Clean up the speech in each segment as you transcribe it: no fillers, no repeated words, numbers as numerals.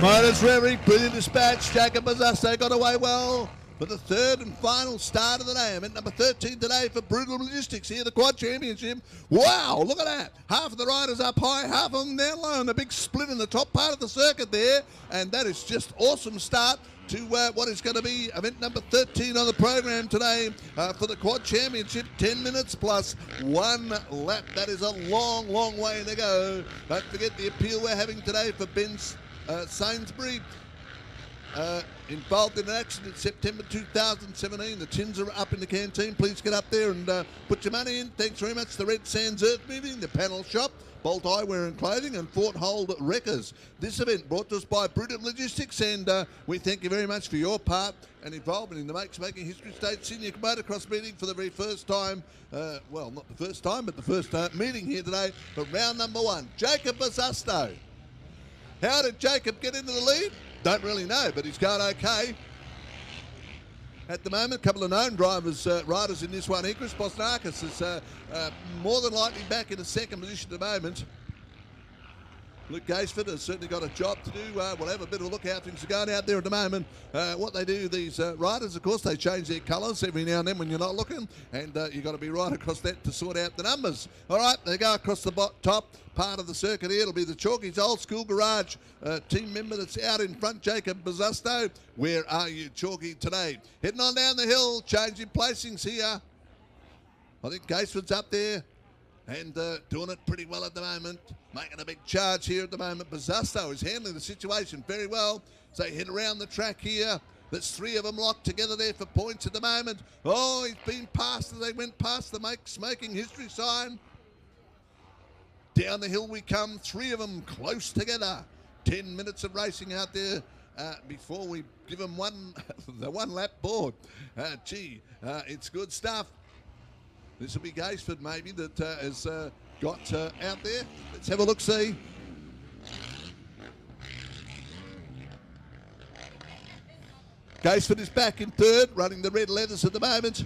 Motors Reverie, brilliant dispatch. Jacob Bazaste got away well for the third and final start of the day. I'm at number 13 today for Brutal Logistics here, the Quad Championship. Wow, look at that. Half of the riders up high, half of them down low, and a big split in the top part of the circuit there. And that is just awesome start to what is going to be event number 13 on the program today for the Quad Championship. 10 minutes plus 1 lap. That is a long, long way to go. Don't forget the appeal we're having today for Ben Sainsbury. Involved in an accident September 2017. The tins are up in the canteen. Please get up there and put your money in. Thanks very much to Red Sands Earth Moving, the Panel Shop, Bolt Eyewear and Clothing, and Fort Hold Wreckers. This event brought to us by Brutal Logistics, and we thank you very much for your part and involvement in the Making History State Senior Motocross meeting for the very first time. Well, not the first time, but the first meeting here today for round number 1. Jacob Bazasto. How did Jacob get into the lead? Don't really know, but he's going okay. At the moment, a couple of known riders in this one here. Chris Bosnakis is more than likely back in the second position at the moment. Luke Gaisford has certainly got a job to do. We'll have a bit of a look how things are going out there at the moment. What they do, these riders, of course, they change their colours every now and then when you're not looking, and you've got to be right across that to sort out the numbers. All right, they go across the top part of the circuit here. It'll be the Chalkies Old School Garage team member that's out in front, Jacob Bazasto. Where are you, Chalky, today? Heading on down the hill, changing placings here. I think Gaisford's up there and doing it pretty well at the moment. Making a big charge here at the moment. Bazasto is handling the situation very well. So they head around the track here. There's 3 of them locked together there for points at the moment. Oh, he's been passed as they went past the Making History sign. Down the hill we come, 3 of them close together. 10 minutes of racing out there before we give them the 1 lap board. It's good stuff. This will be Gaisford maybe that has got out there. Let's have a look-see. Gaisford is back in third, running the red leathers at the moment.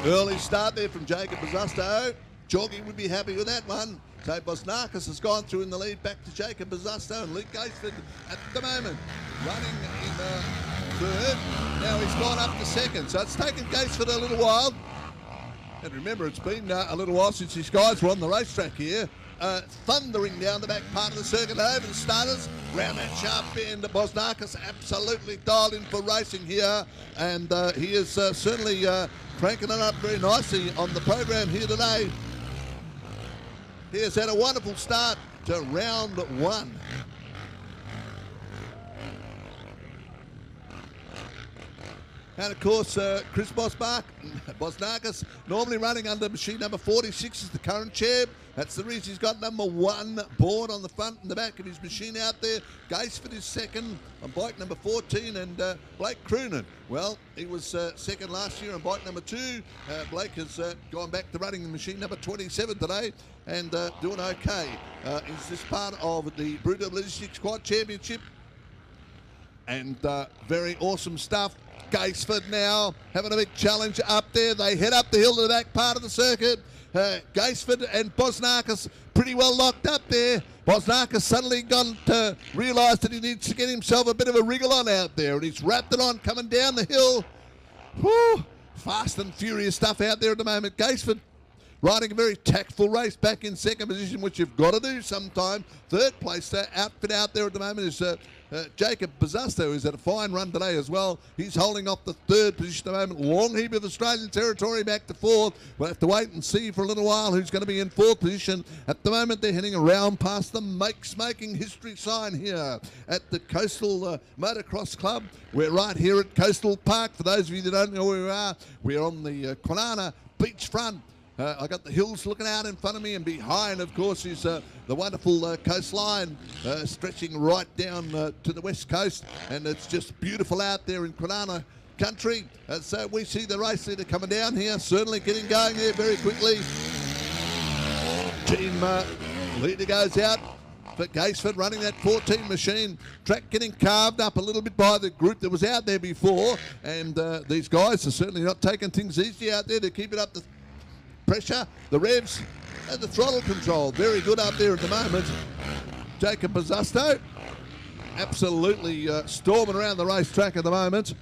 Early start there from Jacob Bazasto. Chalky would be happy with that one. So Bosnakis has gone through in the lead, back to Jacob Bazasto, and Luke Gaisford at the moment running in third. Now he's gone up to second, so it's taken Gaisford a little while. And remember, it's been a little while since these guys were on the racetrack here. Thundering down the back part of the circuit over the starters. Round that sharp bend, Bosnakis absolutely dialed in for racing here, and he is certainly cranking it up very nicely on the program here today. He has had a wonderful start to round 1. And of course, Chris Bosnakis, normally running under machine number 46, is the current chair. That's the reason he's got number 1 board on the front and the back of his machine out there. Gaisford is second on bike number 14, and Blake Croonan, well, he was second last year on bike number 2. Blake has gone back to running machine number 27 today and doing okay. Is this part of the Brutal Logistics Quad Championship? And very awesome stuff. Gaisford now having a big challenge up there. They head up the hill to the back part of the circuit. Gaisford and Bosnakis pretty well locked up there. Bosnakis suddenly realised that he needs to get himself a bit of a wriggle on out there, and he's wrapped it on coming down the hill. Whew, fast and furious stuff out there at the moment. Gaisford riding a very tactful race, back in second position, which you've got to do sometime. Third place outfit out there at the moment is Jacob Bazasto, who's had a fine run today as well. He's holding off the third position at the moment. Long heap of Australian territory back to fourth. We'll have to wait and see for a little while who's going to be in fourth position. At the moment, they're heading around past the Making History sign here at the Coastal Motocross Club. We're right here at Coastal Park. For those of you that don't know where we are, we're on the Kwinana beachfront. I got the hills looking out in front of me, and behind, of course, is the wonderful coastline stretching right down to the west coast, and it's just beautiful out there in Kwinana country. So we see the race leader coming down here, certainly getting going there very quickly. Team leader goes out for Gaisford, running that 14 machine. Track getting carved up a little bit by the group that was out there before, and these guys are certainly not taking things easy out there. They keep it up the pressure, the revs, and the throttle control. Very good up there at the moment. Jacob Bazzusto absolutely storming around the racetrack at the moment.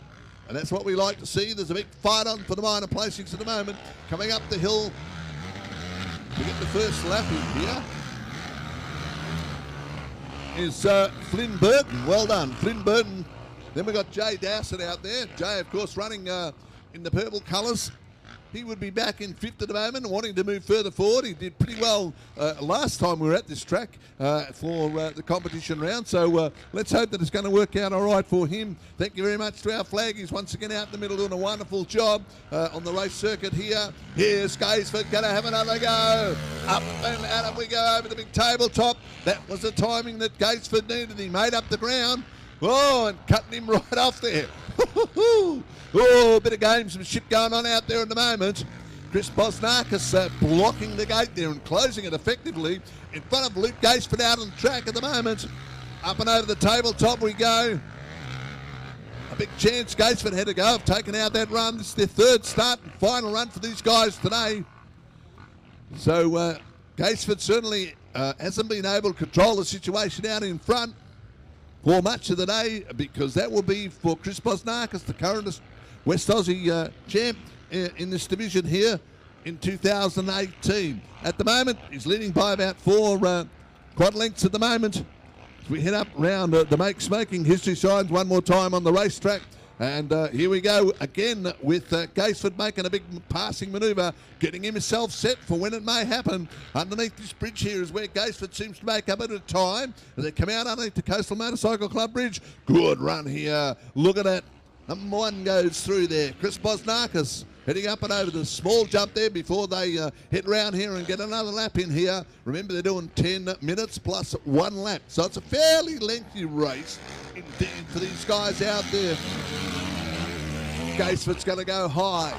And that's what we like to see. There's a big fight on for the minor placings at the moment. Coming up the hill to get the first lap in here is Flynn Burton. Well done, Flynn Burton. Then we've got Jay Dowsett out there. Jay, of course, running in the purple colours. He would be back in fifth at the moment, wanting to move further forward. He did pretty well last time we were at this track for the competition round. So let's hope that it's going to work out all right for him. Thank you very much to our flag. He's once again out in the middle doing a wonderful job on the race circuit here. Here's Gaisford going to have another go. Up and out we go over the big tabletop. That was the timing that Gaisford needed. He made up the ground. Oh, and cutting him right off there. Oh, a bit of gamesmanship going on out there at the moment. Chris Bosnakis blocking the gate there and closing it effectively in front of Luke Gaisford out on the track at the moment. Up and over the tabletop we go. A big chance Gaisford had to go. Have taken out that run. This is their third start and final run for these guys today. So Gaisford certainly hasn't been able to control the situation out in front for much of the day, because that will be for Chris Bosnakis, the current West Aussie champ in this division here in 2018. At the moment, he's leading by about 4 quad lengths at the moment. As we head up round the Make Smoking History Signs one more time on the racetrack. And here we go again with Gaisford making a big passing manoeuvre, getting himself set for when it may happen. Underneath this bridge here is where Gaisford seems to make a bit of time. As they come out underneath the Coastal Motorcycle Club bridge. Good run here. Look at that. Number 1 goes through there. Chris Bosnakis heading up and over the small jump there before they head round here and get another lap in here. Remember, they're doing 10 minutes plus 1 lap. So it's a fairly lengthy race indeed for these guys out there. Gaisford's going to go high.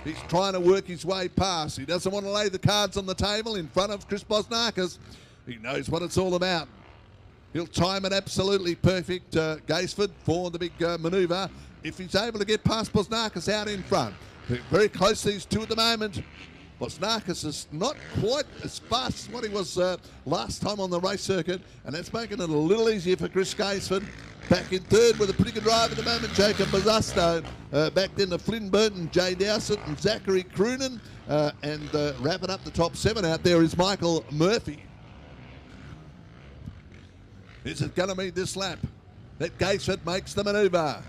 He's trying to work his way past. He doesn't want to lay the cards on the table in front of Chris Bosnakis. He knows what it's all about. He'll time it absolutely perfect, Gaisford, for the big manoeuvre, if he's able to get past Bosnakis out in front. They're very close, these two at the moment. Bosnakis is not quite as fast as what he was last time on the race circuit, and that's making it a little easier for Chris Gaisford. Back in third with a pretty good drive at the moment, Jacob Bazzusto. Back then to Flynn Burton, Jay Dowsett and Zachary Croonan. And wrapping up the top 7 out there is Michael Murphy. Is it going to be this lap that Gaisford makes the manoeuvre?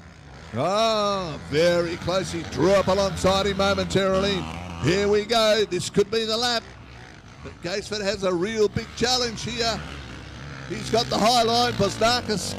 Oh, very close. He drew up alongside him momentarily. Here we go. This could be the lap. But Gaisford has a real big challenge here. He's got the high line. Bosnakis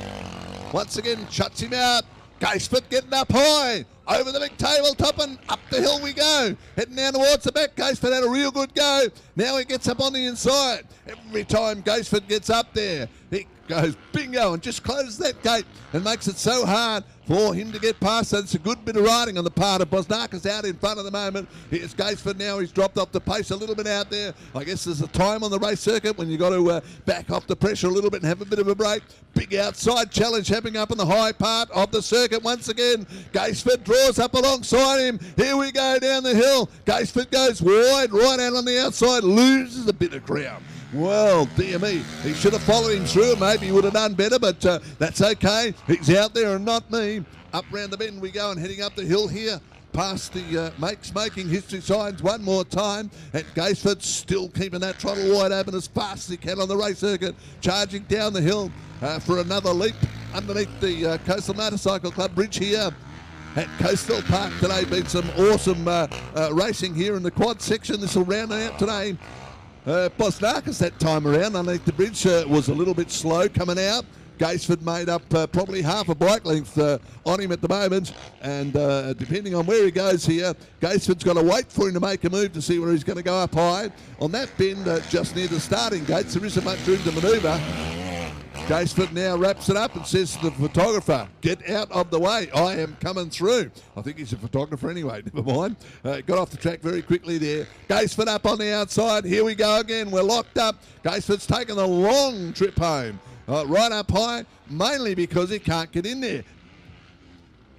once again shuts him out. Gaisford getting up high. Over the big tabletop and up the hill we go. Heading down towards the back. Gaisford had a real good go. Now he gets up on the inside. Every time Gaisford gets up there, he goes bingo and just closes that gate and makes it so hard for him to get past. So it's a good bit of riding on the part of Bosnakis out in front at the moment. Here's Gaisford now. He's dropped off the pace a little bit out there. I guess there's a time on the race circuit when you've got to back off the pressure a little bit and have a bit of a break. Big outside challenge happening up in the high part of the circuit once again. Gaisford draws up alongside him. Here we go down the hill. Gaisford goes wide, right out on the outside, loses a bit of ground. Well, dear me, he should have followed him through. Maybe he would have done better, but that's okay. He's out there and not me. Up round the bend we go and heading up the hill here. Past the Make Smoking History Signs one more time. And Gaisford still keeping that throttle wide open as fast as he can on the race circuit. Charging down the hill for another leap underneath the Coastal Motorcycle Club bridge here at Coastal Park today. Been some awesome racing here in the quad section. This will round out today. Bosnakis that time around underneath the bridge was a little bit slow coming out. Gaisford made up probably half a bike length on him at the moment, and depending on where he goes here, Gaisford's got to wait for him to make a move to see where he's going to go up high. On that bend just near the starting gates, there isn't much room to manoeuvre. Gaisford now wraps it up and says to the photographer, "Get out of the way, I am coming through." I think he's a photographer anyway, never mind. Got off the track very quickly there. Gaisford up on the outside. Here we go again. We're locked up. Gaisford's taken a long trip home. Right up high, mainly because he can't get in there.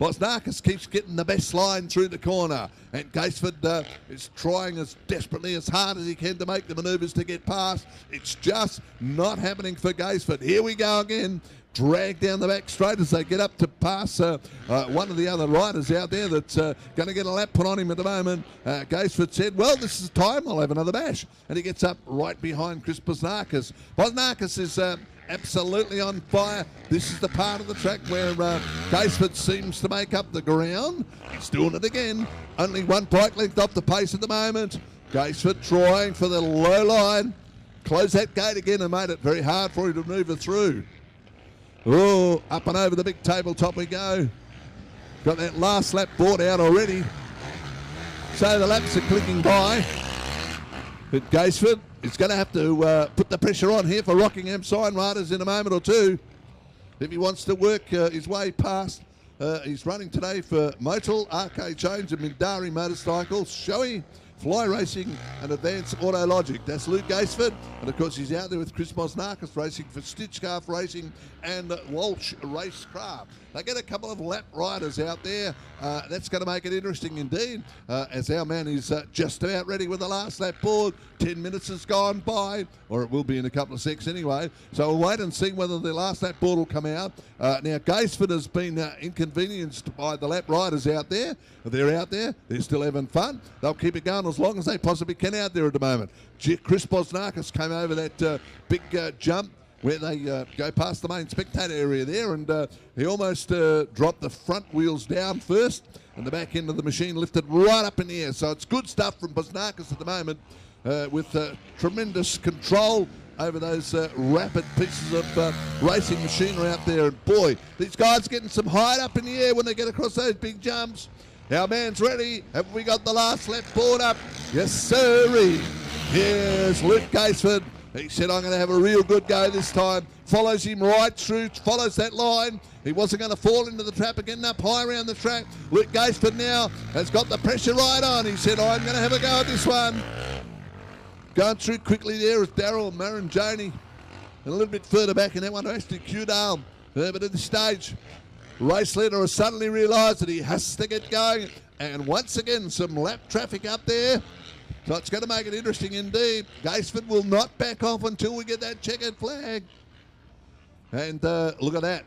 Bosnakis keeps getting the best line through the corner, and Gaisford is trying as desperately as hard as he can to make the manoeuvres to get past. It's just not happening for Gaisford. Here we go again. Drag down the back straight as they get up to pass one of the other riders out there that's going to get a lap put on him at the moment. Gaisford said, well, this is time, I'll have another bash. And he gets up right behind Chris Bosnakis. Bosnakis is absolutely on fire. This is the part of the track where Gaisford seems to make up the ground. He's doing it again. Only one bike length off the pace at the moment. Gaisford trying for the low line. Close that gate again and made it very hard for him to manoeuvre through. Oh, up and over the big tabletop we go. Got that last lap brought out already. So the laps are clicking by. But Gaisford is going to have to put the pressure on here for Rockingham sign riders in a moment or two. If he wants to work his way past. He's running today for Motul, RK Chains and Mindari Motorcycles, Shoei, Fly Racing and Advanced Auto Logic. That's Luke Gaisford, and of course he's out there with Chris Bosnakis racing for Stitchcraft Racing and Walsh Racecraft. They get a couple of lap riders out there. That's going to make it interesting indeed, as our man is just about ready with the last lap board. 10 minutes has gone by, or it will be in a couple of seconds anyway. So we'll wait and see whether the last lap board will come out. Now Gaisford has been inconvenienced by the lap riders out there. They're out there. They're still having fun. They'll keep it going as long as they possibly can out there at the moment. Chris Bosnakis came over that big jump where they go past the main spectator area there, and he almost dropped the front wheels down first, and the back end of the machine lifted right up in the air. So it's good stuff from Bosnakis at the moment, with tremendous control over those rapid pieces of racing machinery out there. And boy, these guys getting some height up in the air when they get across those big jumps. Our man's ready. Have we got the last lap board up? Yes, sirree. Here's Luke Gaisford. He said, I'm going to have a real good go this time. Follows him right through, follows that line. He wasn't going to fall into the trap again, up high around the track. Luke Gaisford now has got the pressure right on. He said, I'm going to have a go at this one. Going through quickly there is Daryl Maranjoni. And a little bit further back in that one, Ashley Cudale. But at this stage, race leader has suddenly realised that he has to get going. And once again, some lap traffic up there. So it's going to make it interesting indeed. Gaisford will not back off until we get that checkered flag. And look at that.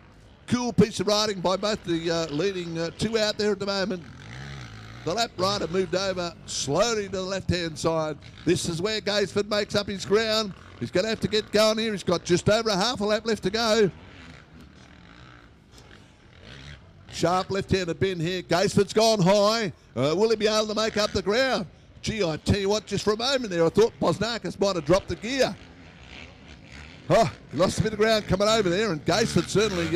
Cool piece of riding by both the leading two out there at the moment. The lap rider moved over slowly to the left-hand side. This is where Gaisford makes up his ground. He's going to have to get going here. He's got just over a half a lap left to go. Sharp left-handed bend here. Gaisford's gone high. Will he be able to make up the ground? Gee, I tell you what, just for a moment there, I thought Bosnakis might have dropped the gear. Oh, he lost a bit of ground coming over there, and Gaisford certainly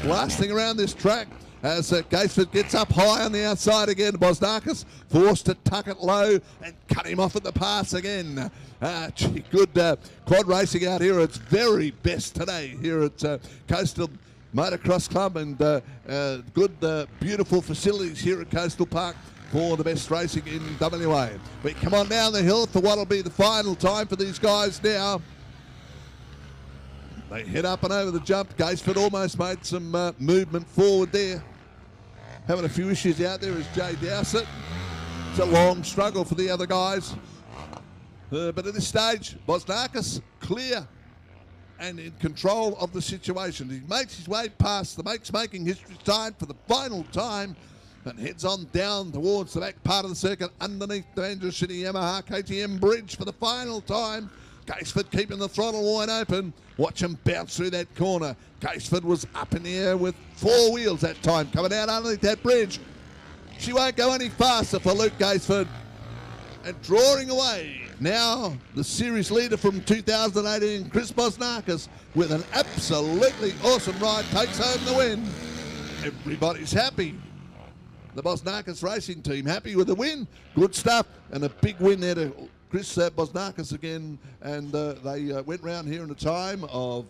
blasting around this track as Gaisford gets up high on the outside again. Bosnakis forced to tuck it low and cut him off at the pass again. Gee, good quad racing out here. It's very best today here at Coastal Motocross Club, and good, beautiful facilities here at Coastal Park for the best racing in WA. We come on down the hill for what will be the final time for these guys now. They head up and over the jump. Gaisford almost made some movement forward there. Having a few issues out there is Jay Dowsett. It's a long struggle for the other guys. But at this stage, Bosnakis clear and in control of the situation. He makes his way past the making history side for the final time, and heads on down towards the back part of the circuit underneath the Andrew City Yamaha KTM bridge for the final time. Gaisford keeping the throttle wide open. Watch him bounce through that corner. Gaisford was up in the air with four wheels that time, coming out underneath that bridge. She won't go any faster for Luke Gaisford. And drawing away now the series leader from 2018, Chris Bosnakis, with an absolutely awesome ride, takes home the win. Everybody's happy. The Bosnakis racing team happy with the win. Good stuff, and a big win there to Chris Bosnakis again, and they went round here in a time of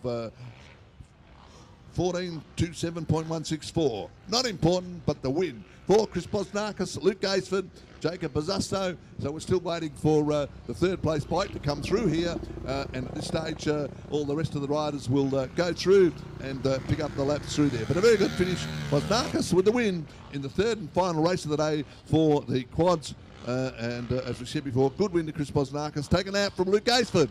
14:27.164. Not important, but the win for Chris Bosnakis, Luke Gaisford, Jacob Bazusto. So we're still waiting for the third place bike to come through here. And at this stage, all the rest of the riders will go through and pick up the laps through there. But a very good finish. Bosnakis with the win in the third and final race of the day for the quads. And as we said before, good win to Chris Bosnakis, taken out from Luke Gaisford.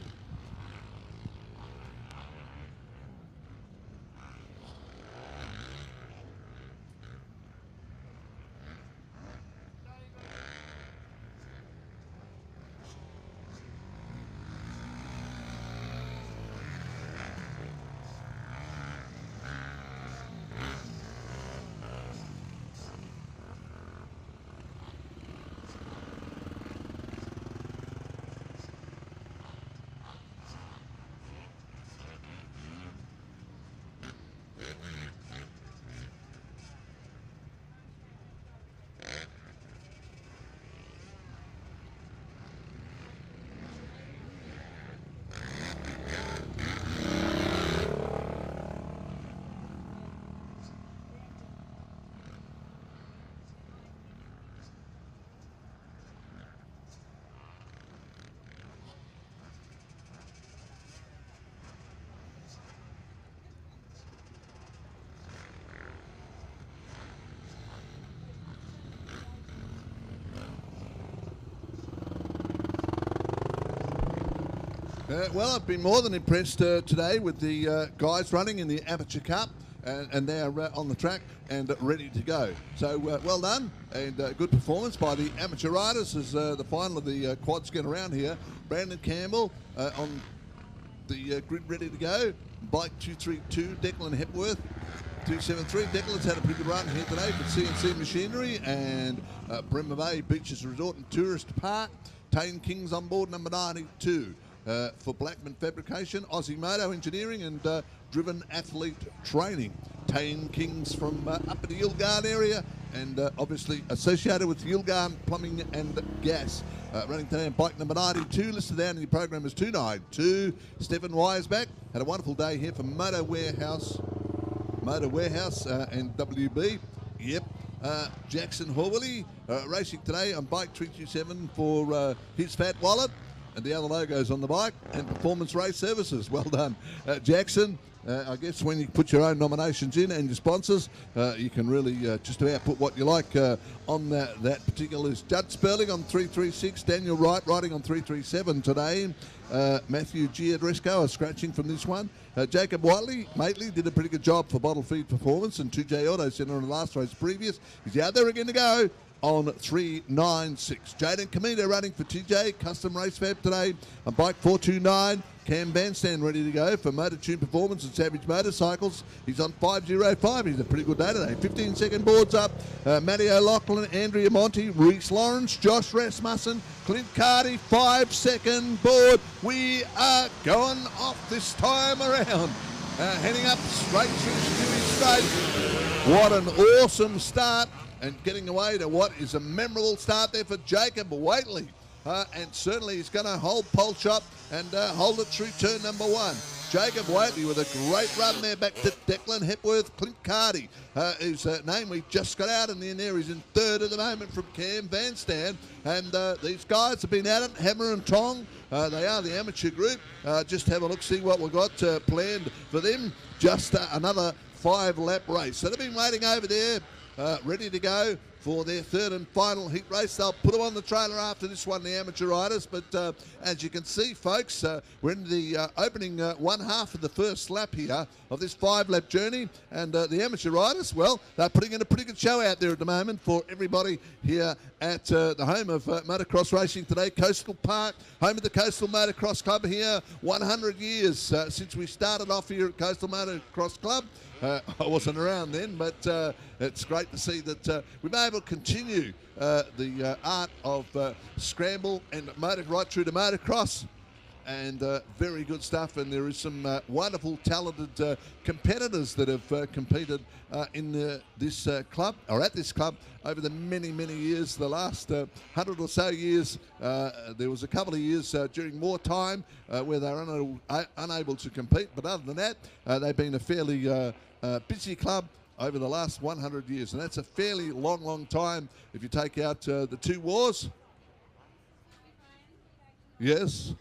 Well, I've been more than impressed today with the guys running in the Amateur Cup, and they're on the track and ready to go. So well done, and good performance by the amateur riders as the final of the quads get around here. Brandon Campbell on the grid ready to go. Bike 232, Declan Hepworth 273. Declan's had a pretty good run here today for CNC Machinery and Bremer Bay Beaches Resort and Tourist Park. Tane King's on board, number 92. For Blackman Fabrication, Aussie Moto Engineering and Driven Athlete Training. Tane Kings from up in the Yilgarn area and obviously associated with Yilgarn Plumbing and Gas. Running today on bike number 92, listed down in the program as 292. Stephen Weiersbach had a wonderful day here for Moto Warehouse and WB. Yep. Jackson Horwilly racing today on bike 327 for his Fat Wallet. And the other logos on the bike, and Performance Race Services. Well done, Jackson. I guess when you put your own nominations in and your sponsors, you can really just about put what you like on that particular list. Judd Sperling on 336, Daniel Wright riding on 337 today. Matthew Giadresco scratching from this one. Jacob Mately did a pretty good job for Bottle Feed Performance and 2J Auto Centre in the last race previous. He's out there again to go on 396. Jaden Camino running for TJ Custom Race Fab today on bike 429. Cam Bandstand ready to go for Motor Tune Performance and Savage Motorcycles. He's on 505. He's a pretty good day today. 15-second boards up. Matty O'Loughlin, Andrea Monty, Reese Lawrence, Josh Rasmussen, Clint Carty, 5-second board. We are going off this time around. Heading up straight through Stewie Straight. What an awesome start. And getting away to what is a memorable start there for Jacob Waitley. And certainly he's going to hold pole shot and hold it through turn number 1. Jacob Waitley with a great run there back to Declan Hepworth. Clint Carty, whose name we just got out in the end there. He's in third at the moment from Cam Bandstand. And these guys have been at it, hammer and tong. They are the amateur group. Just have a look, see what we've got planned for them. Just another 5-lap race. So they've been waiting over there. Ready to go for their third and final heat race. They'll put them on the trailer after this one, the amateur riders. But as you can see, folks, we're in the opening one half of the first lap here of this 5-lap journey. And the amateur riders, well, they're putting in a pretty good show out there at the moment for everybody here at the home of motocross racing today, Coastal Park, home of the Coastal Motocross Club here. 100 years since we started off here at Coastal Motocross Club. I wasn't around then, but it's great to see that we've been able to continue the art of scramble and motor right through to motocross. and very good stuff. And there is some wonderful, talented competitors that have competed in this club, or at this club, over the many, many years. The last 100 or so years, there was a couple of years during more time where they were unable to compete. But other than that, they've been a fairly busy club over the last 100 years. And that's a fairly long, long time if you take out the two wars. Yes.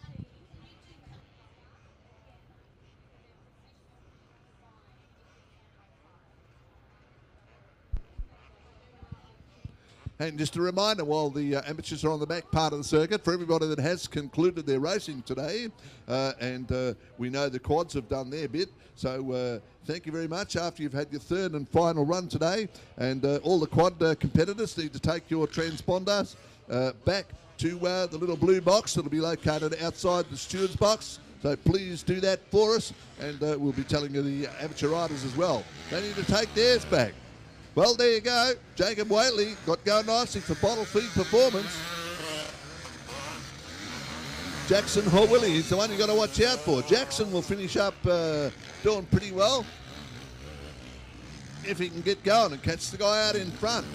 And just a reminder, while the amateurs are on the back part of the circuit, for everybody that has concluded their racing today, and we know the quads have done their bit, so thank you very much. After you've had your third and final run today, and all the quad competitors need to take your transponders back to the little blue box that'll be located outside the steward's box. So please do that for us, and we'll be telling you the amateur riders as well. They need to take theirs back. Well, there you go. Jacob Waitley got going nicely for bottle feed performance. Jackson Hawilly is the one you've got to watch out for. Jackson will finish up doing pretty well if he can get going and catch the guy out in front.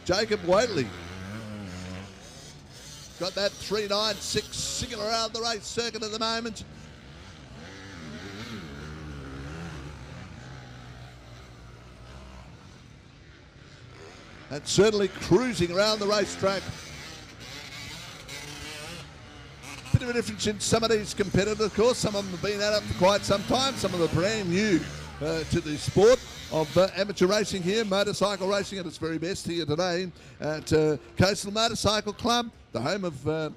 Jacob Waitley got that 3.96 singular out of the race circuit at the moment. And certainly cruising around the racetrack. Bit of a difference in some of these competitors, of course. Some of them have been at it for quite some time. Some of them are brand new to the sport of amateur racing here, motorcycle racing at its very best here today at Coastal Motorcycle Club, the home of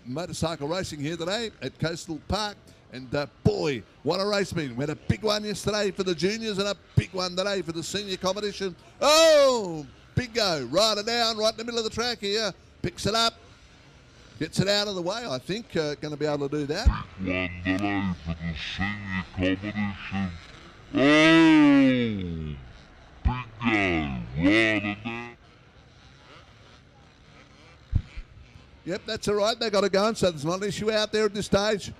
motorcycle racing here today at Coastal Park. And boy, what a race meeting. We had a big one yesterday for the juniors and a big one today for the senior competition. Oh! Big go, rider down, right in the middle of the track here, picks it up, gets it out of the way, I think, going to be able to do that. Big one today for the senior competition. Oh, big go, rider down. Yep, that's all right, they got it going, so there's not an issue out there at this stage.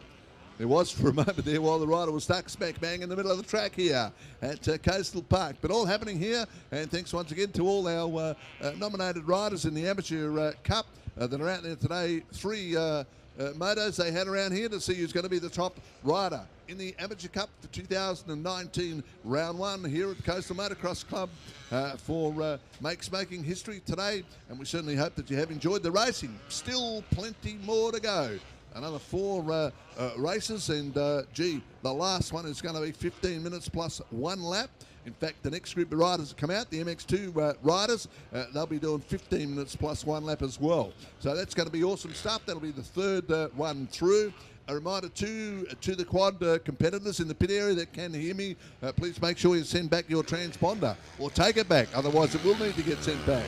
There was for a moment there while the rider was stuck smack bang in the middle of the track here at Coastal Park. But all happening here, and thanks once again to all our nominated riders in the Amateur Cup that are out there today. 3 motos they had around here to see who's going to be the top rider in the Amateur Cup for 2019 round 1 here at Coastal Motocross Club for making history today. And we certainly hope that you have enjoyed the racing. Still plenty more to go. Another 4 races, and gee, the last one is going to be 15 minutes plus 1 lap. In fact, the next group of riders that come out, the MX2 riders, they'll be doing 15 minutes plus 1 lap as well. So that's going to be awesome stuff. That'll be the 3rd one through. A reminder to the quad competitors in the pit area that can hear me, please make sure you send back your transponder or take it back, otherwise it will need to get sent back.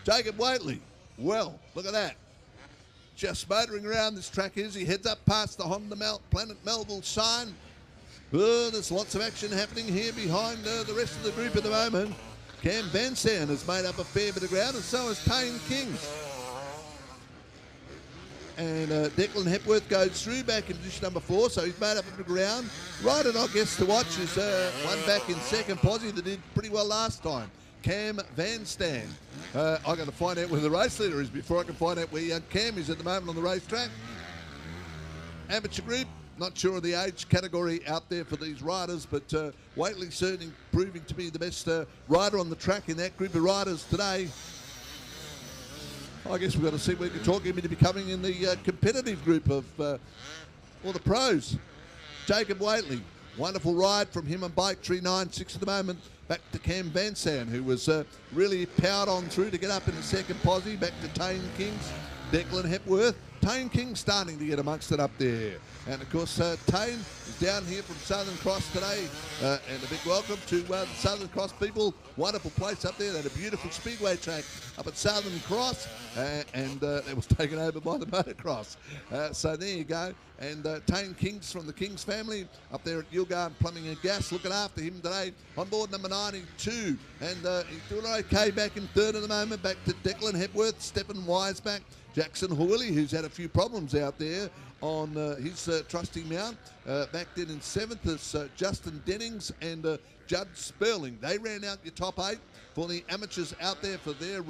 Jacob Waitley, well, look at that. Just motoring around this track as he heads up past the Honda Planet Melville sign. Oh, there's lots of action happening here behind the rest of the group at the moment. Cam Van Sand has made up a fair bit of ground, and so has Tane Kings. And Declan Hepworth goes through back in position number 4, so he's made up a bit of ground. Rider, I guess, to watch is one back in second posse that did pretty well last time. Cam Van Stan. I've got to find out where the race leader is before I can find out where young Cam is at the moment on the racetrack. Amateur group, not sure of the age category out there for these riders, but Waitley certainly proving to be the best rider on the track in that group of riders today. I guess we've got to see if we can talk him into becoming in the competitive group of all the pros. Jacob Waitley, wonderful ride from him and Bike 396 at the moment. Back to Cam Van Sand, who was really powered on through to get up in the second posse. Back to Tane Kings, Declan Hepworth. Tane King starting to get amongst it up there. And of course, Tane is down here from Southern Cross today, and a big welcome to the Southern Cross people. Wonderful place up there. They had a beautiful speedway track up at Southern Cross, and it was taken over by the motocross. So there you go. And Tane Kings from the Kings family up there at Yilgarn Plumbing and Gas, looking after him today on board number 92. And he's doing okay back in third at the moment. Back to Declan Hepworth, Stephen Wiseback, Jackson Hawilli, who's had a few problems out there on his trusty mount. Back then in seventh is Justin Dennings and Judd Sperling. They ran out your top 8 for the amateurs out there for their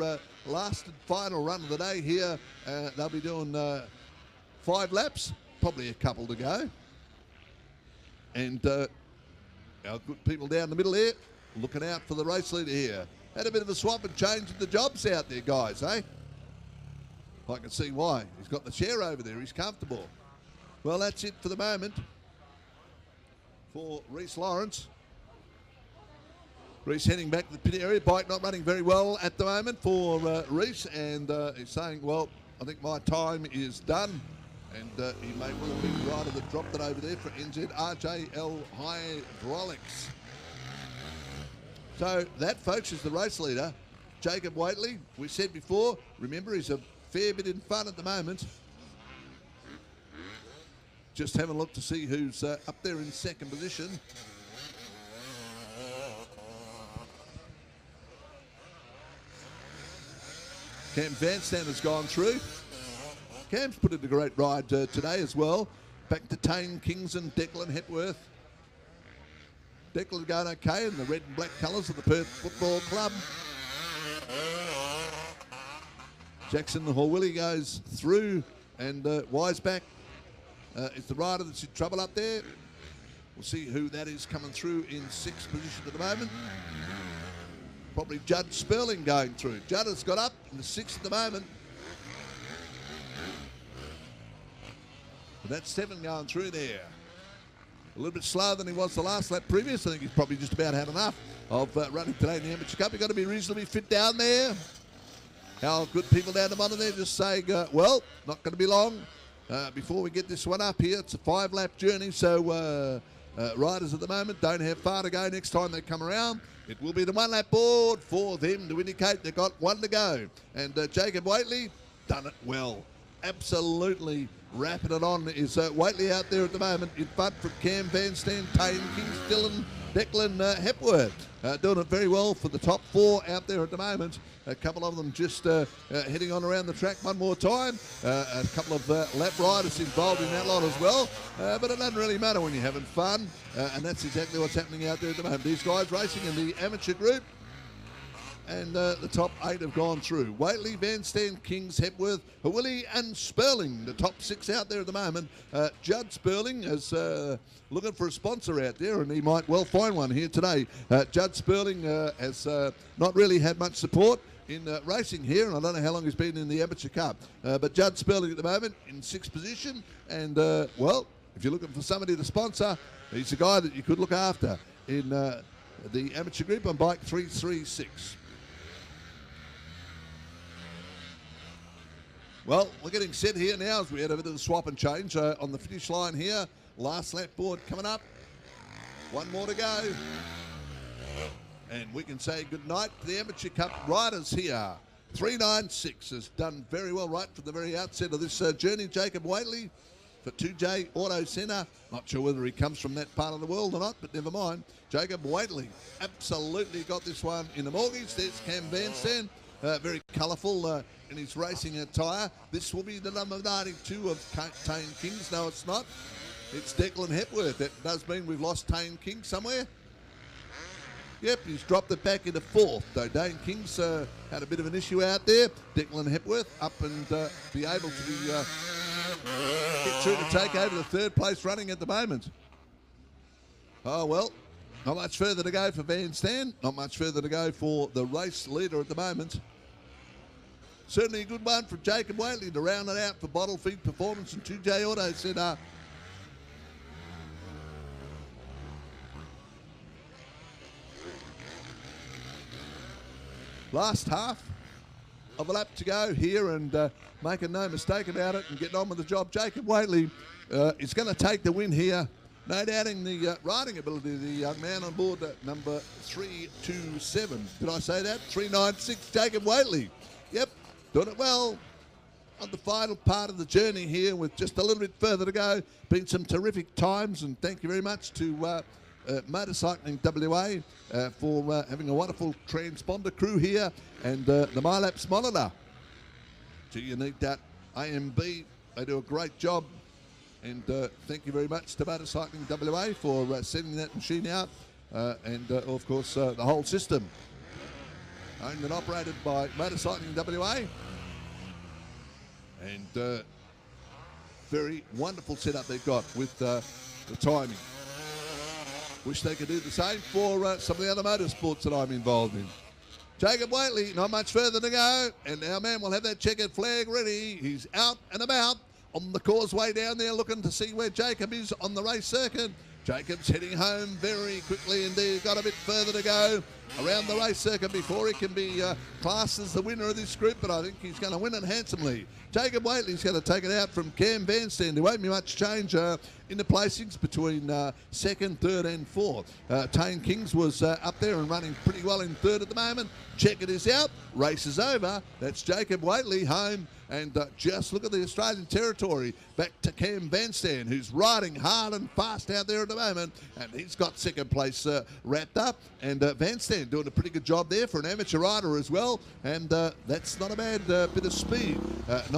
last and final run of the day here. They'll be doing 5 laps, probably a couple to go. And our good people down the middle here looking out for the race leader here. Had a bit of a swap and change in the jobs out there, guys, eh? I can see why. He's got the chair over there. He's comfortable. Well, that's it for the moment for Reece Lawrence. Reece heading back to the pit area. Bike not running very well at the moment for Reece, and he's saying, well, I think my time is done. And he may well be the rider that dropped it over there for NZ RJL Hydraulics. So that, folks, is the race leader. Jacob Waitley, we said before, remember, he's a fair bit in front at the moment. Just having a look to see who's up there in second position. Cam Vanstand has gone through. Cam's put in a great ride today as well. Back to Tane Kings and Declan Hepworth. Declan going okay in the red and black colours of the Perth Football Club. Jackson Hawilli goes through, and Wiseback is the rider that's in trouble up there. We'll see who that is coming through in 6th position at the moment. Probably Judd Sperling going through. Judd has got up in the 6th at the moment. But that's 7 going through there. A little bit slower than he was the last lap previous. I think he's probably just about had enough of running today in the Amateur Cup. You've got to be reasonably fit down there. Our good people down the bottom there just saying, well, not going to be long before we get this one up here. It's a 5-lap journey, so riders at the moment don't have far to go next time they come around. It will be the 1-lap board for them to indicate they've got 1 to go. And Jacob Waitley, done it well. Absolutely wrapping it on is Waitley out there at the moment in front from Cam Vanstand, Tane Kings, Dylan, Declan Hepworth. Doing it very well for the top 4 out there at the moment. A couple of them just heading on around the track one more time. A couple of lap riders involved in that lot as well. But it doesn't really matter when you're having fun. And that's exactly what's happening out there at the moment. These guys racing in the amateur group. And the top 8 have gone through. Waitley, Vanstand, Kings, Hepworth, Hawilli and Sperling. The top 6 out there at the moment. Judd Sperling is looking for a sponsor out there, and he might well find one here today. Judd Sperling has not really had much support in racing here, and I don't know how long he's been in the Amateur Cup. But Judd Sperling at the moment in 6th position. And, well, if you're looking for somebody to sponsor, he's a guy that you could look after in the amateur group on bike 336. Well, we're getting set here now as we had a bit of a swap and change on the finish line here. Last lap board coming up. 1 more to go. And we can say good night to the Amateur Cup riders here. 396 has done very well right from the very outset of this journey. Jacob Waitley for 2J Auto Centre. Not sure whether he comes from that part of the world or not, but never mind. Jacob Waitley absolutely got this one in the mortgage. There's Cam Vanstand. Very colourful in his racing attire. This will be the number 92 of Tane Kings. No, it's not. It's Declan Hepworth. That does mean we've lost Tane King somewhere. Yep, he's dropped it back into 4th. Though Tane Kings had a bit of an issue out there. Declan Hepworth up and be able to be get through to take over the 3rd place running at the moment. Oh, well. Not much further to go for Vanstand. Not much further to go for the race leader at the moment. Certainly a good one from Jacob Waitley to round it out for Bottle Feed Performance and 2J Auto Centre. Last half of a lap to go here, and making no mistake about it and getting on with the job. Jacob Waitley is going to take the win here No doubting the riding ability of the young man on board number 327. Did I say that? 396, Jacob Waitley. Yep, doing it well on the final part of the journey here with just a little bit further to go. Been some terrific times, and thank you very much to Motorcycling WA for having a wonderful transponder crew here and the MyLaps monitor. So you need that AMB. They do a great job. And thank you very much to Motorcycling WA for sending that machine out. And of course, the whole system owned and operated by Motorcycling WA. And very wonderful setup they've got with the timing. Wish they could do the same for some of the other motorsports that I'm involved in. Jacob Waitley, not much further to go, and our man will have that checkered flag ready. He's out and about on the causeway down there, looking to see where Jacob is on the race circuit. Jacob's heading home very quickly indeed. Got a bit further to go around the race circuit before he can be classed as the winner of this group, but I think he's going to win it handsomely. Jacob Waitley's going to take it out from Cam Vanstand. There won't be much change in the placings between second, third and fourth. Tane Kings was up there and running pretty well in third at the moment. Check it is out. Race is over. That's Jacob Waitley home. And just look at the Australian territory. Back to Cam Vanstand, who's riding hard and fast out there at the moment. And he's got second place wrapped up. And Vanstand doing a pretty good job there for an amateur rider as well. And that's not a bad bit of speed.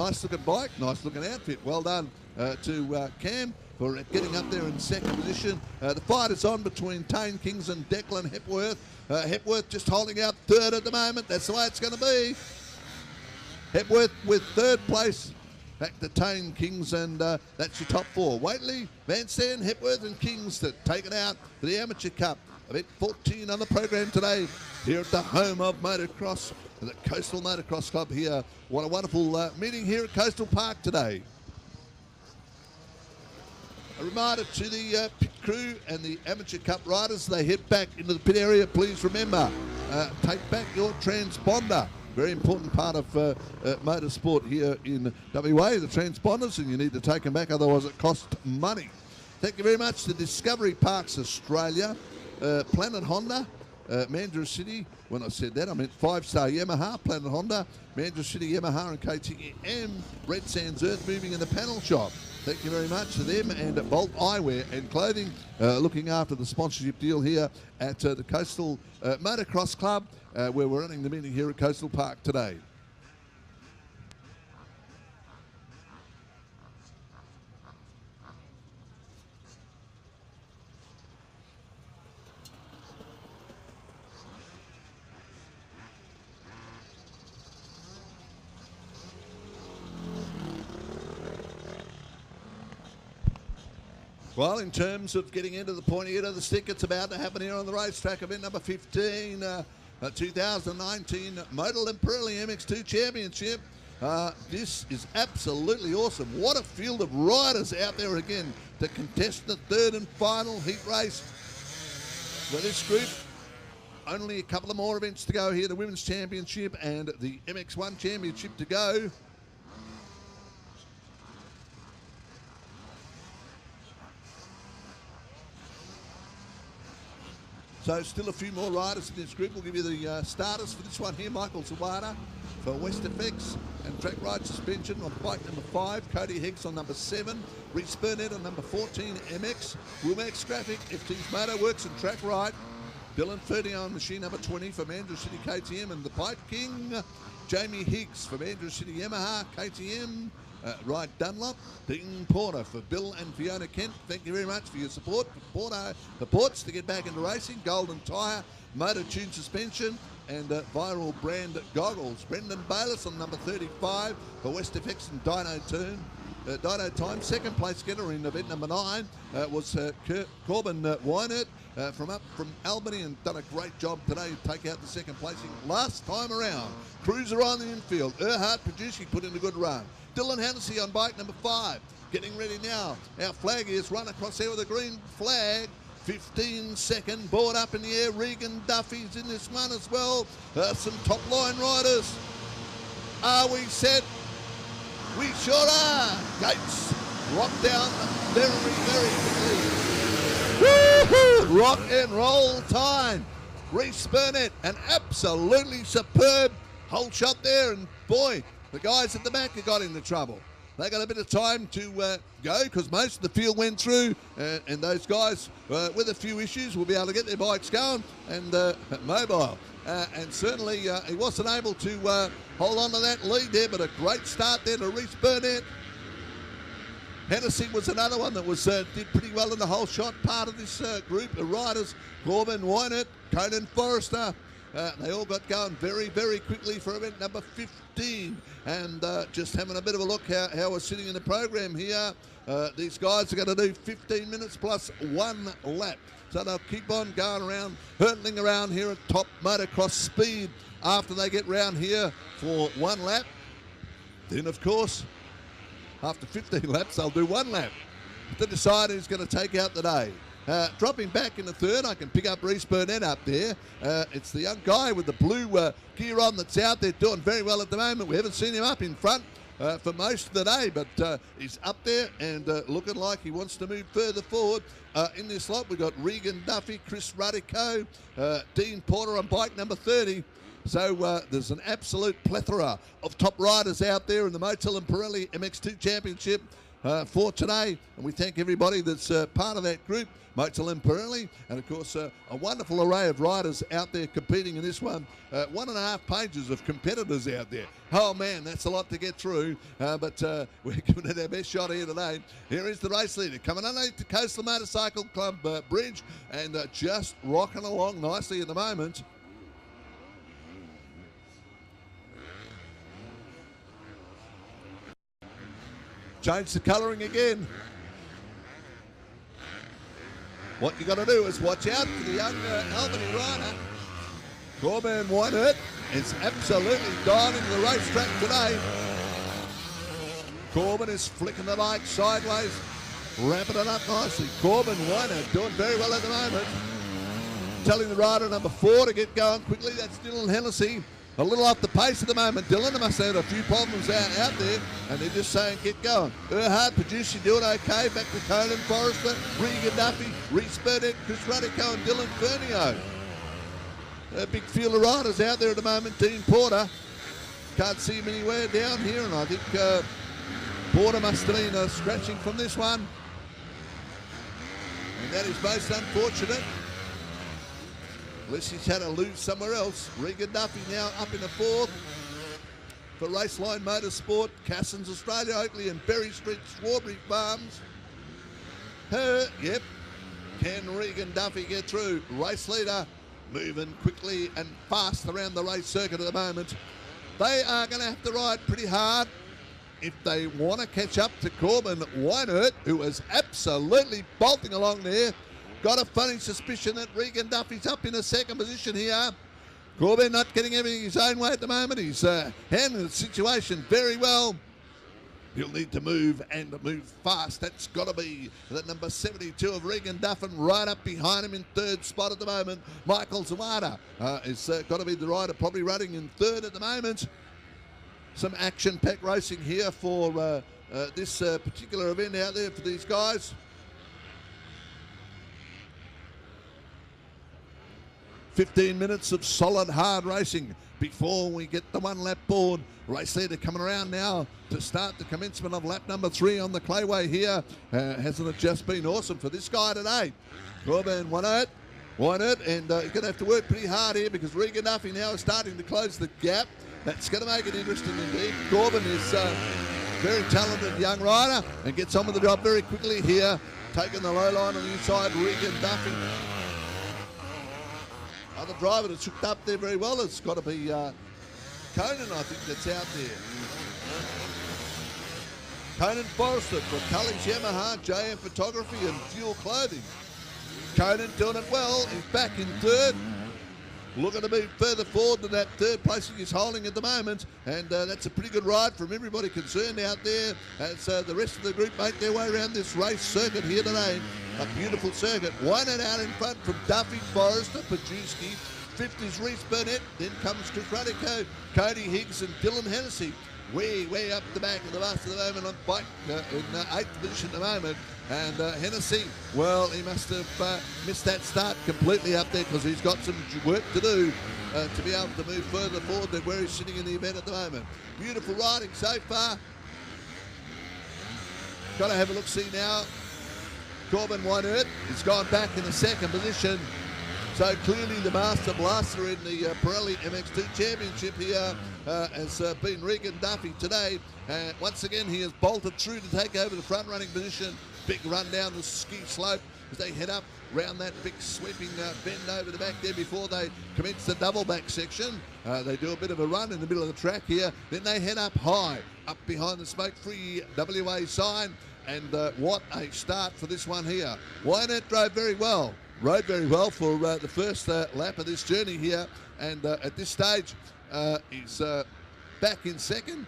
Nice looking bike, nice looking outfit. Well done to Cam for getting up there in second position. The fight is on between Tane Kings and Declan Hepworth. Hepworth just holding out third at the moment. That's the way it's going to be. Hepworth with third place, back to Tane Kings, and that's your top four. Waitley, Vanstand, Hepworth and Kings to take it out to the Amateur Cup. Event 14 on the program today here at the home of motocross, the Coastal Motocross Club here. What a wonderful meeting here at Coastal Park today. A reminder to the pit crew and the Amateur Cup riders, they head back into the pit area. Please remember, take back your transponder. Very important part of motorsport here in WA, the transponders, and you need to take them back, otherwise it costs money. Thank you very much to Discovery Parks Australia, Planet Honda, Mandurah City. When I said that, I meant 5-star Yamaha, Planet Honda, Mandurah City Yamaha and KTM, Red Sands Earth Moving in the panel shop. Thank you very much to them, and Bolt Eyewear and Clothing, looking after the sponsorship deal here at the Coastal Motocross Club, where we're running the meeting here at Coastal Park today. Well, in terms of getting into the pointy end of the stick, it's about to happen here on the racetrack. Event number 15, 2019 Moto Limperelli MX2 Championship. This is absolutely awesome. What a field of riders out there again to contest the third and final heat race for this group. Only a couple of more events to go here, the Women's Championship and the MX1 Championship to go. So still a few more riders in this group. We'll give you the starters for this one here. Michael Zawada for West FX and Track Ride Suspension on bike number 5. Cody Higgs on number 7. Reese Burnett on number 14, MX. WAMX Graphic, FT's Moto Works and Track Ride. Dylan Ferdy on machine number 20 for Mandurah City KTM. And the Pipe King, Jamie Higgs for Mandurah City Yamaha, KTM. Ride Dunlop, Dean Porter for Bill and Fiona Kent. Thank you very much for your support. For Ports to get back into racing, Golden Tyre, Motor Tune Suspension, and Viral Brand Goggles. Brendan Bayliss on number 35 for West FX and Dino Time. Second place getter in event number 9 was Corbin Weinert from Albany, and done a great job today to take out the second placing last time around. Cruiser on the infield. Erhard Producing put in a good run. Dylan Hennessy on bike number 5. Getting ready now. Our flag is run across here with a green flag. 15-second board up in the air. Regan Duffy's in this one as well. Some top line riders. Are we set? We sure are. Gates locked down very, very quickly. Woo-hoo! Rock and roll time. Reese Burnett, an absolutely superb whole shot there, and boy, the guys at the back have got into trouble. They got a bit of time to go because most of the field went through, and those guys with a few issues will be able to get their bikes going and mobile. And certainly he wasn't able to hold on to that lead there, but a great start there to Reese Burnett. Henderson was another one that was did pretty well in the whole shot part of this group of riders. Corbin Wynett, Conan Forrester, they all got going very, very quickly for event number 15. And just having a bit of a look how we're sitting in the program here. These guys are going to do 15 minutes plus 1 lap. So they'll keep on going around, hurtling around here at top motocross speed after they get round here for 1 lap. Then, of course, after 15 laps, they'll do 1 lap to decide who's going to take out the day. Dropping back in the third, I can pick up Reese Burnett up there. It's the young guy with the blue gear on that's out there doing very well at the moment. We haven't seen him up in front for most of the day, but he's up there and looking like he wants to move further forward. In this lot, we've got Regan Duffy, Chris Radico, Dean Porter on bike number 30. So there's an absolute plethora of top riders out there in the Motel and Pirelli MX2 Championship for today. And we thank everybody that's part of that group, Motel and Pirelli. And of course, a wonderful array of riders out there competing in this one. 1.5 pages of competitors out there. Oh man, that's a lot to get through. But we're giving it our best shot here today. Here is the race leader coming underneath the Coastal Motorcycle Club bridge and just rocking along nicely at the moment. Change the colouring again. What you got to do is watch out for the young Albany rider. Corbin Wynett is absolutely dying into the racetrack today. Corbin is flicking the bike sideways, ramping it up nicely. Corbin Wynett doing very well at the moment. Telling the rider number 4 to get going quickly. That's Dylan Hennessy. A little off the pace at the moment. Dylan must have had a few problems out there, and they're just saying get going. Erhard, producer, doing okay. Back to Conan Forrester, Regan Duffy, Reese Burnett, Chris Radico, and Dylan Fernio. A big field of riders out there at the moment. Dean Porter. Can't see him anywhere down here, and I think Porter must have been scratching from this one. And that is most unfortunate. Unless he's had to lose somewhere else. Regan Duffy now up in the 4th for Raceline Motorsport, Cassins Australia, Oakley and Berry Street, Strawberry Farms. Yep. Can Regan Duffy get through? Race leader moving quickly and fast around the race circuit at the moment. They are going to have to ride pretty hard if they want to catch up to Corbin Wynett, who is absolutely bolting along there. Got a funny suspicion that Regan Duffy's up in a 2nd position here. Corbin not getting everything his own way at the moment. He's handling the situation very well. He'll need to move and move fast. That's got to be the number 72 of Regan Duffin right up behind him in 3rd spot at the moment. Michael Zawada is got to be the rider probably running in 3rd at the moment. Some action-packed racing here for this particular event out there for these guys. 15 minutes of solid hard racing before we get the 1 lap board. Race leader coming around now to start the commencement of lap number 3 on the clayway here. Hasn't it just been awesome for this guy today? Corbin Wynett, and he's going to have to work pretty hard here because Regan Duffy now is starting to close the gap. That's going to make it interesting indeed. Corbin is a very talented young rider and gets on with the job very quickly here. Taking the low line on the inside, Regan Duffy. Other driver that's hooked up there very well, it's got to be Conan, I think, that's out there. Conan Forrester for Cully's Yamaha, JM Photography and Fuel Clothing. Conan doing it well, he's back in 3rd. Looking to move further forward than that 3rd place he's holding at the moment. And that's a pretty good ride from everybody concerned out there as the rest of the group make their way around this race circuit here today. A beautiful circuit. Wynett out in front from Duffy, Forrester, Pajewski. 5th is Reese Burnett. Then comes Chris Radico, Cody Higgs and Dylan Hennessy. Way up the back of the bus at the moment on bike in 8th position at the moment. And Henderson, well, he must have missed that start completely up there because he's got some work to do to be able to move further forward than where he's sitting in the event at the moment. Beautiful riding so far. Got to have a look-see now. Corbin Weinert has gone back in the second position. So clearly the master blaster in the Pirelli MX2 Championship here has been Regan Duffy today. Once again, he has bolted through to take over the front-running position. Big run down the ski slope as they head up round that big sweeping bend over the back there before they commence the double back section. They do a bit of a run in the middle of the track here. Then they head up high, up behind the smoke-free WA sign. And what a start for this one here. Wynette drove very well. Rode very well for the first lap of this journey here, and at this stage he's back in second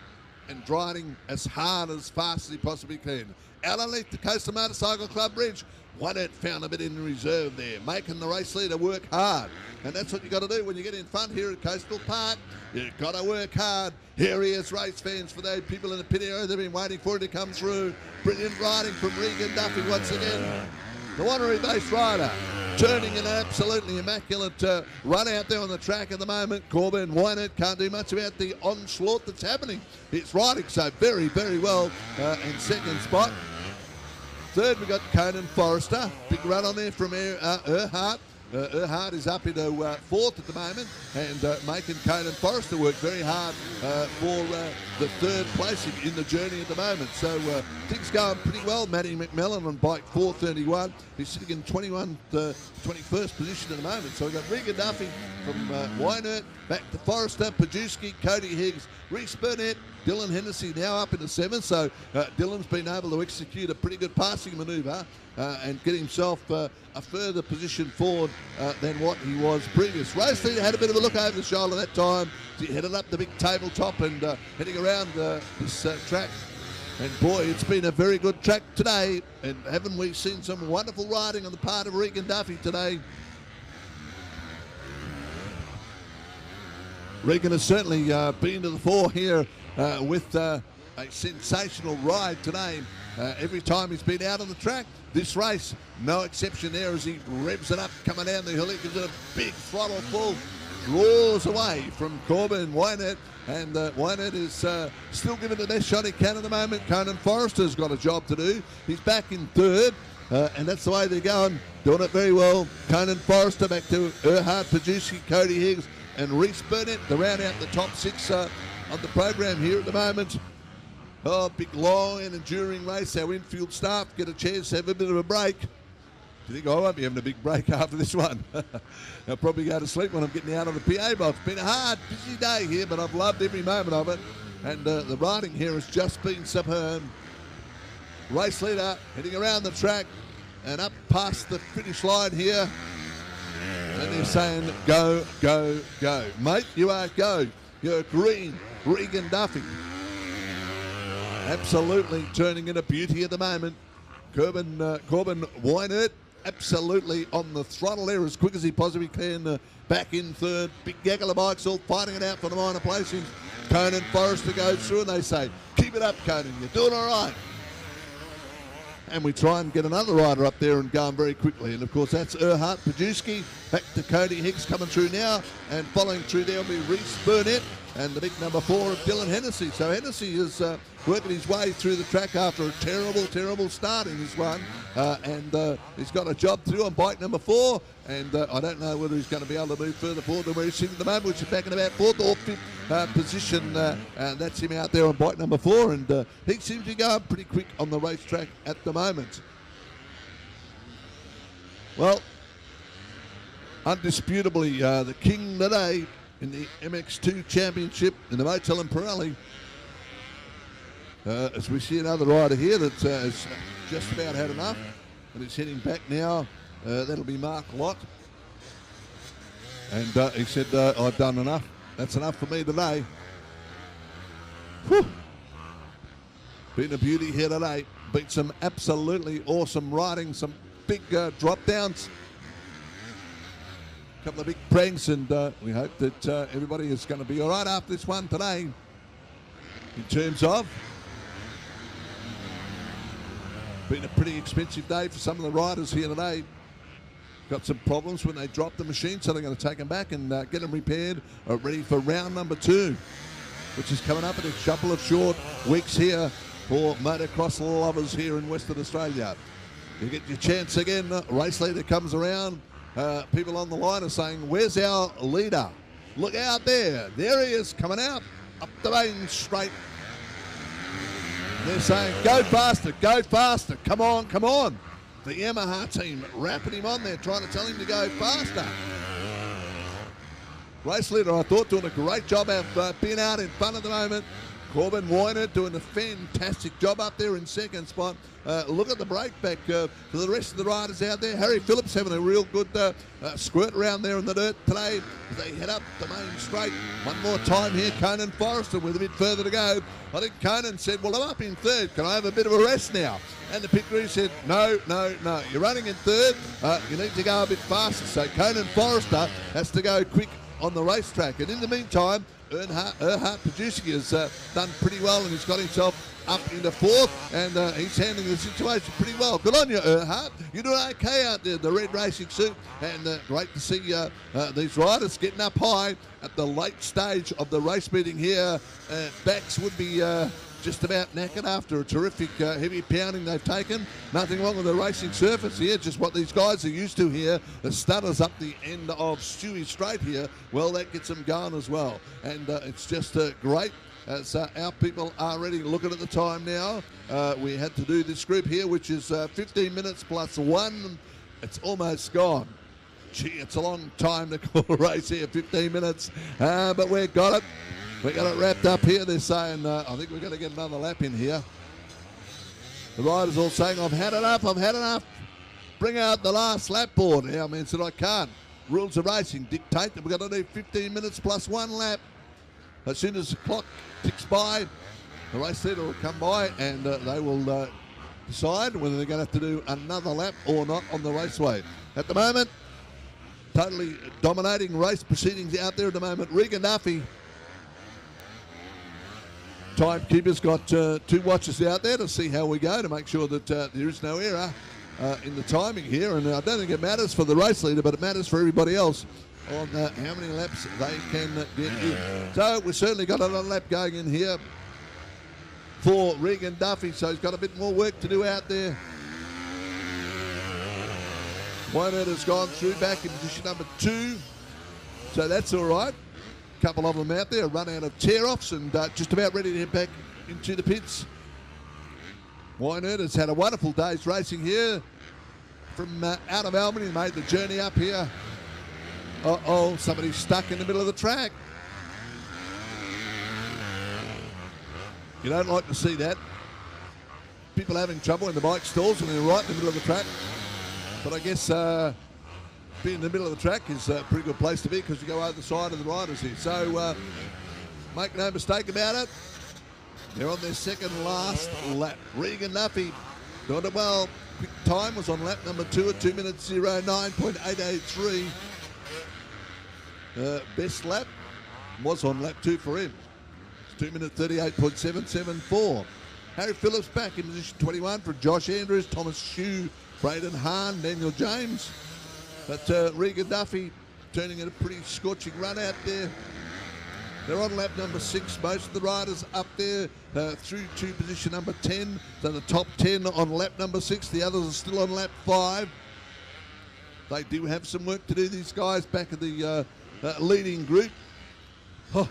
and driving as hard as fast as he possibly can. Out underneath the Coastal Motorcycle Club bridge, Wynette found a bit in reserve there, making the race leader work hard, and that's what you got to do when you get in front here at Coastal Park. You've got to work hard. Here he is, race fans, for those people in the pit area. They've been waiting for it to come through. Brilliant riding from Regan Duffy once again. The Wanneroo-based rider, turning an absolutely immaculate run out there on the track at the moment. Corbin Wynette can't do much about the onslaught that's happening. It's riding so very, very well in second spot. Third, we got Conan Forrester. Big run on there from Earhart. Earhart is up into fourth at the moment, and making Conan Forrester work very hard for the third place in the journey at the moment. So things going pretty well. Matty McMillan on bike 431. He's sitting in 21st position at the moment. So we've got Regan Duffy from Wynette, back to Forrester, Pajewski, Cody Higgs, Reese Burnett, Dylan Hennessy now up into seventh. So Dylan's been able to execute a pretty good passing manoeuvre and get himself a further position forward than what he was previous. Race leader had a bit of a look over the shoulder that time. He headed up the big tabletop and heading around this track. And boy, it's been a very good track today. And haven't we seen some wonderful riding on the part of Regan Duffy today? Regan has certainly been to the fore here with a sensational ride today. Every time he's been out on the track, this race, no exception there as he revs it up, coming down the hill. He gives it a big throttle full, draws away from Corbin Wynette, and Wynette is still giving the best shot he can at the moment. Conan Forrester's got a job to do. He's back in third, and that's the way they're going, doing it very well. Conan Forrester back to Earhart, Pajewski, Cody Higgs, and Reese Burnett to round out the top six on the program here at the moment. Oh, big, long and enduring race. Our infield staff get a chance to have a bit of a break. Do you think I won't be having a big break after this one? I'll probably go to sleep when I'm getting out of the PA box. It's been a hard, busy day here, but I've loved every moment of it. And the riding here has just been superb. Race leader heading around the track and up past the finish line here. And they're saying, go, go, go. Mate, you are go. You're green, Regan Duffy. Absolutely turning into beauty at the moment. Corbin Wynette absolutely on the throttle there as quick as he possibly can. Back in third. Big gaggle of bikes all fighting it out for the minor placings. Conan Forrester goes through and they say, keep it up, Conan. You're doing all right. And we try and get another rider up there and going very quickly. And of course that's Earhart Pajewski. Back to Cody Higgs coming through now. And following through there will be Reese Burnett and the big number 4 of Dylan Hennessy. So Hennessy is working his way through the track after a terrible, terrible start in this one. And he's got a job to do on bike number 4. And I don't know whether he's going to be able to move further forward than where he's sitting at the moment, which is back in about 4th or 5th position. And that's him out there on bike number 4. And he seems to be going pretty quick on the racetrack at the moment. Well, undisputably the king today in the MX2 Championship in the Motel and Pirelli. As we see another rider here that has just about had enough and is heading back now. That'll be Mark Lott. And he said, I've done enough. That's enough for me today. Whew. Been a beauty here today. Been some absolutely awesome riding, some big drop downs. A couple of big pranks, and we hope that everybody is going to be all right after this one today. In terms of Been a pretty expensive day for some of the riders here today. Got some problems when they drop the machine, so they're going to take them back and get them repaired, ready for round number 2, which is coming up in a couple of short weeks here for motocross lovers here in Western Australia. You get your chance again. Race leader comes around. People on the line are saying, where's our leader? Look out there. There he is, coming out up the main straight. They're saying, go faster, come on, come on. The Yamaha team wrapping him on there, trying to tell him to go faster. Race leader, I thought, doing a great job of being out in front at the moment. Corbin Weiner doing a fantastic job up there in second spot. Look at the break back for the rest of the riders out there. Harry Phillips having a real good squirt around there in the dirt today as they head up the main straight. One more time here, Conan Forrester with a bit further to go. I think Conan said, well, I'm up in third. Can I have a bit of a rest now? And the pit crew said, no. You're running in third. You need to go a bit faster. So Conan Forrester has to go quick on the racetrack. And in the meantime, Earhart Producing has done pretty well, and he's got himself up into fourth, and he's handling the situation pretty well. Good on you, Earhart. You're doing okay out there, the red racing suit, and great to see these riders getting up high at the late stage of the race meeting here. Backs would be just about knackered after a terrific heavy pounding they've taken. Nothing wrong with the racing surface here, just what these guys are used to here. The stutters up the end of Stewie Straight here, well, that gets them going as well. And it's just great as our people are ready. Looking at the time now, we had to do this group here, which is 15 minutes plus 1. It's almost gone. Gee, it's a long time to call a race here, 15 minutes, but we've got it. We got it wrapped up here. They're saying, I think we're going to get another lap in here. The riders all saying, I've had enough. Bring out the last lap board. Our man said, I can't. Rules of racing dictate that we've got to do 15 minutes plus 1 lap. As soon as the clock ticks by, the race leader will come by and they will decide whether they're going to have to do another lap or not on the raceway. At the moment, totally dominating race proceedings out there at the moment. Regan Duffy, timekeeper's got 2 watches out there to see how we go, to make sure that there is no error in the timing here. And I don't think it matters for the race leader, but it matters for everybody else on how many laps they can get in. So we've certainly got another lap going in here for Regan Duffy, so he's got a bit more work to do out there. Wynert has gone through back in position number 2, so that's all right. Couple of them out there, run out of tear-offs and just about ready to head back into the pits. Wynert has had a wonderful day's racing here from out of Albany. He made the journey up here. Somebody's stuck in the middle of the track. You don't like to see that. People having trouble in the bike stalls when they're right in the middle of the track. But I guess being in the middle of the track is a pretty good place to be, because you go over the side of the riders here. So make no mistake about it, they're on their second last lap. Regan Duffy got it well. Quick time was on lap number 2 at 2 minutes 09.883. Best lap was on lap 2 for him. It's 2 minutes 38.774. Harry Phillips back in position 21 for Josh Andrews, Thomas Shue, Braden Hahn, Daniel James. But Regan Duffy turning in a pretty scorching run out there. They're on lap number 6. Most of the riders up there through to position number 10. So the top 10 on lap number 6. The others are still on lap 5. They do have some work to do, these guys back at the leading group. Oh.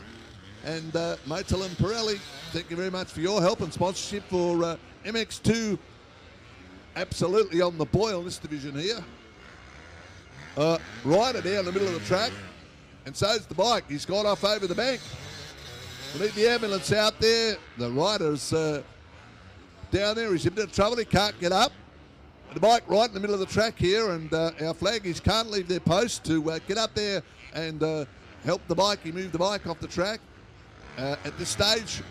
And Motel and Pirelli, thank you very much for your help and sponsorship for MX2. Absolutely on the boil in this division here. Rider down the middle of the track, and so's the bike. He's gone off over the bank. We need the ambulance out there. The rider's down there. He's in a bit of trouble. He can't get up. The bike right in the middle of the track here, and our flaggies can't leave their post to get up there and help the bike. He moved the bike off the track. At this stage,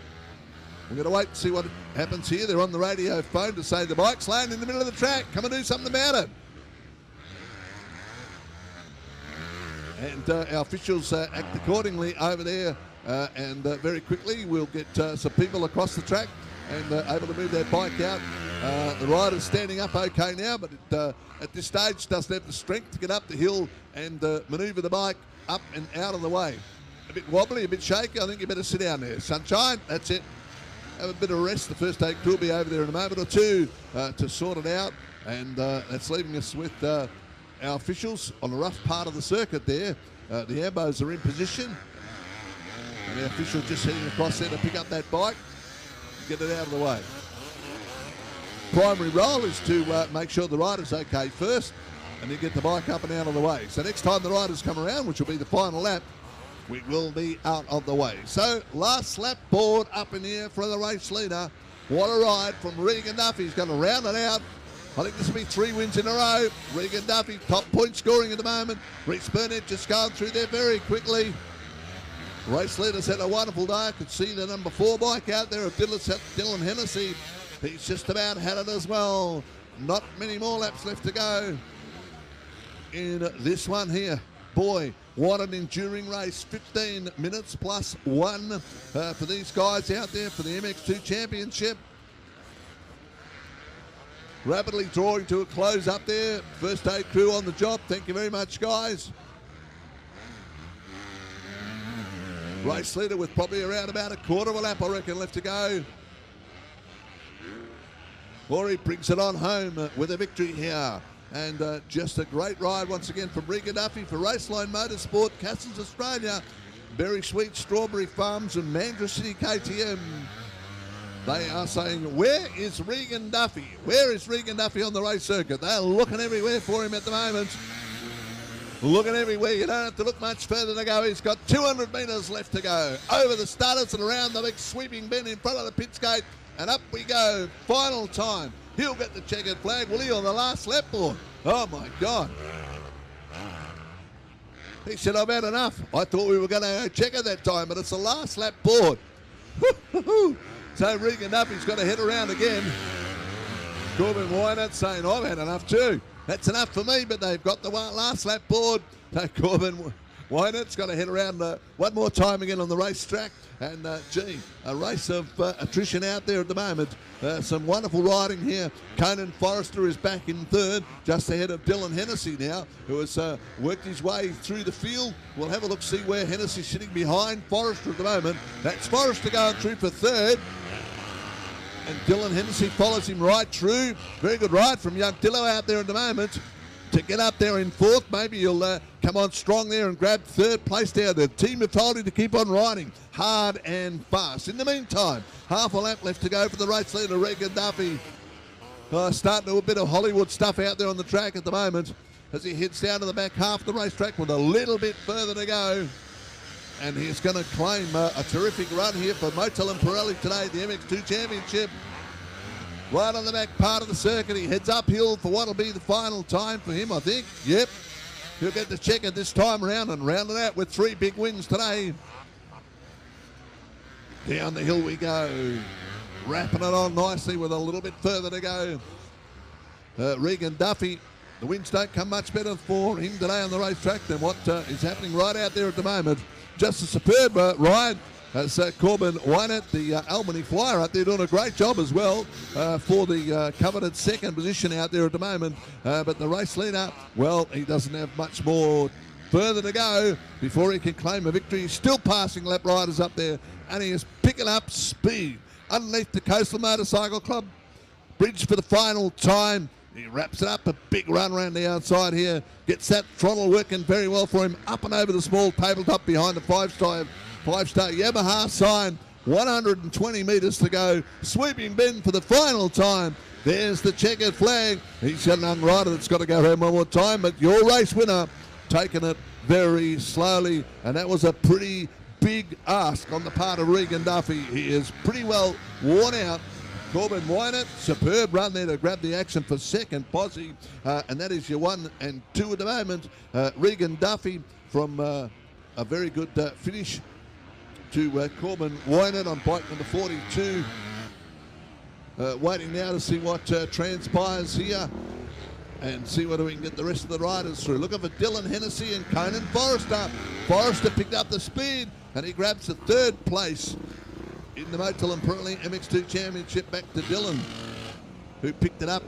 we're going to wait and see what happens here. They're on the radio phone to say the bike's laying in the middle of the track. Come and do something about it. And our officials act accordingly over there, and very quickly we'll get some people across the track and able to move their bike out The rider's standing up okay now, but at this stage doesn't have the strength to get up the hill and manoeuvre the bike up and out of the way. A bit wobbly, a bit shaky. I think you better sit down there. Sunshine, that's it. Have a bit of rest. The first aid crew will be over there in a moment or two to sort it out. And that's leaving us with our officials on the rough part of the circuit there. The Ambos are in position. And the official just heading across there to pick up that bike and get it out of the way. Primary role is to make sure the rider's okay first and then get the bike up and out of the way. So next time the riders come around, which will be the final lap, we will be out of the way. So last lap board up in the air for the race leader. What a ride from Regan Duffy. He's going to round it out. I think this will be 3 wins in a row. Regan Duffy, top point scoring at the moment. Reese Burnett just going through there very quickly. Race leader's had a wonderful day. I could see the number 4 bike out there of Dylan Hennessy. He's just about had it as well. Not many more laps left to go in this one here. Boy, what an enduring race. 15 minutes plus 1 for these guys out there for the MX2 Championship. Rapidly drawing to a close up there. First aid crew on the job. Thank you very much, guys. Race leader with probably around about a quarter of a lap, I reckon, left to go. Laurie brings it on home with a victory here. And just a great ride once again from Regan Duffy for Raceline Motorsport, Castles Australia, Berry Sweet Strawberry Farms and Mandurah City KTM. They are saying, where is Regan Duffy? Where is Regan Duffy on the race circuit? They're looking everywhere for him at the moment. Looking everywhere. You don't have to look much further to go. He's got 200 metres left to go. Over the starters and around the big sweeping bend in front of the pits gate. And up we go. Final time. He'll get the checkered flag, will he, on the last lap board? Oh, my God. He said, I've had enough. I thought we were going to check it that time, but it's the last lap board. So Regan Duffy's got to head around again. Corbin Wynett saying, I've had enough too. That's enough for me, but they've got the last lap board. So Corbin Wynett's got to head around one more time again on the racetrack. And, gee, a race of attrition out there at the moment. Some wonderful riding here. Conan Forrester is back in third, just ahead of Dylan Hennessy now, who has worked his way through the field. We'll have a look, see where Hennessy's sitting behind Forrester at the moment. That's Forrester going through for third. And Dylan Hennessy follows him right through. Very good ride from young Dillo out there at the moment. To get up there in fourth, maybe you'll come on strong there and grab third place there. The team have told him to keep on riding hard and fast. In the meantime, half a lap left to go for the race leader, Regan Duffy. Starting to do a bit of Hollywood stuff out there on the track at the moment as he heads down to the back half of the racetrack with a little bit further to go. And he's going to claim a terrific run here for Motel and Pirelli today, the MX2 Championship. Right on the back part of the circuit, he heads uphill for what will be the final time for him, I think. Yep, he'll get the checker this time around and round it out with 3 big wins today. Down the hill we go, wrapping it on nicely with a little bit further to go. Regan Duffy, the wins don't come much better for him today on the racetrack than what is happening right out there at the moment. Just a superb ride. As Corbin Wynett, the Albany Flyer out there doing a great job as well for the coveted second position out there at the moment. But the race leader, well, he doesn't have much more further to go before he can claim a victory. He's still passing lap riders up there, and he is picking up speed underneath the Coastal Motorcycle Club bridge for the final time. He wraps it up, a big run around the outside here. Gets that throttle working very well for him. Up and over the small tabletop behind the five-star Yamaha sign. 120 metres to go. Sweeping bend for the final time. There's the checkered flag. He's got an young rider that's got to go home one more time, but your race winner taking it very slowly, and that was a pretty big ask on the part of Regan Duffy. He is pretty well worn out. Corbin Wynett, superb run there to grab the action for second posse, and that is your 1 and 2 at the moment. Regan Duffy from a very good finish to Corbin Wynett on bike number 42. Waiting now to see what transpires here and see whether we can get the rest of the riders through. Looking for Dylan Hennessy and Conan Forrester. Forrester picked up the speed and he grabs the third place in the Motel and Pirelli MX2 Championship back to Dylan. who picked it up.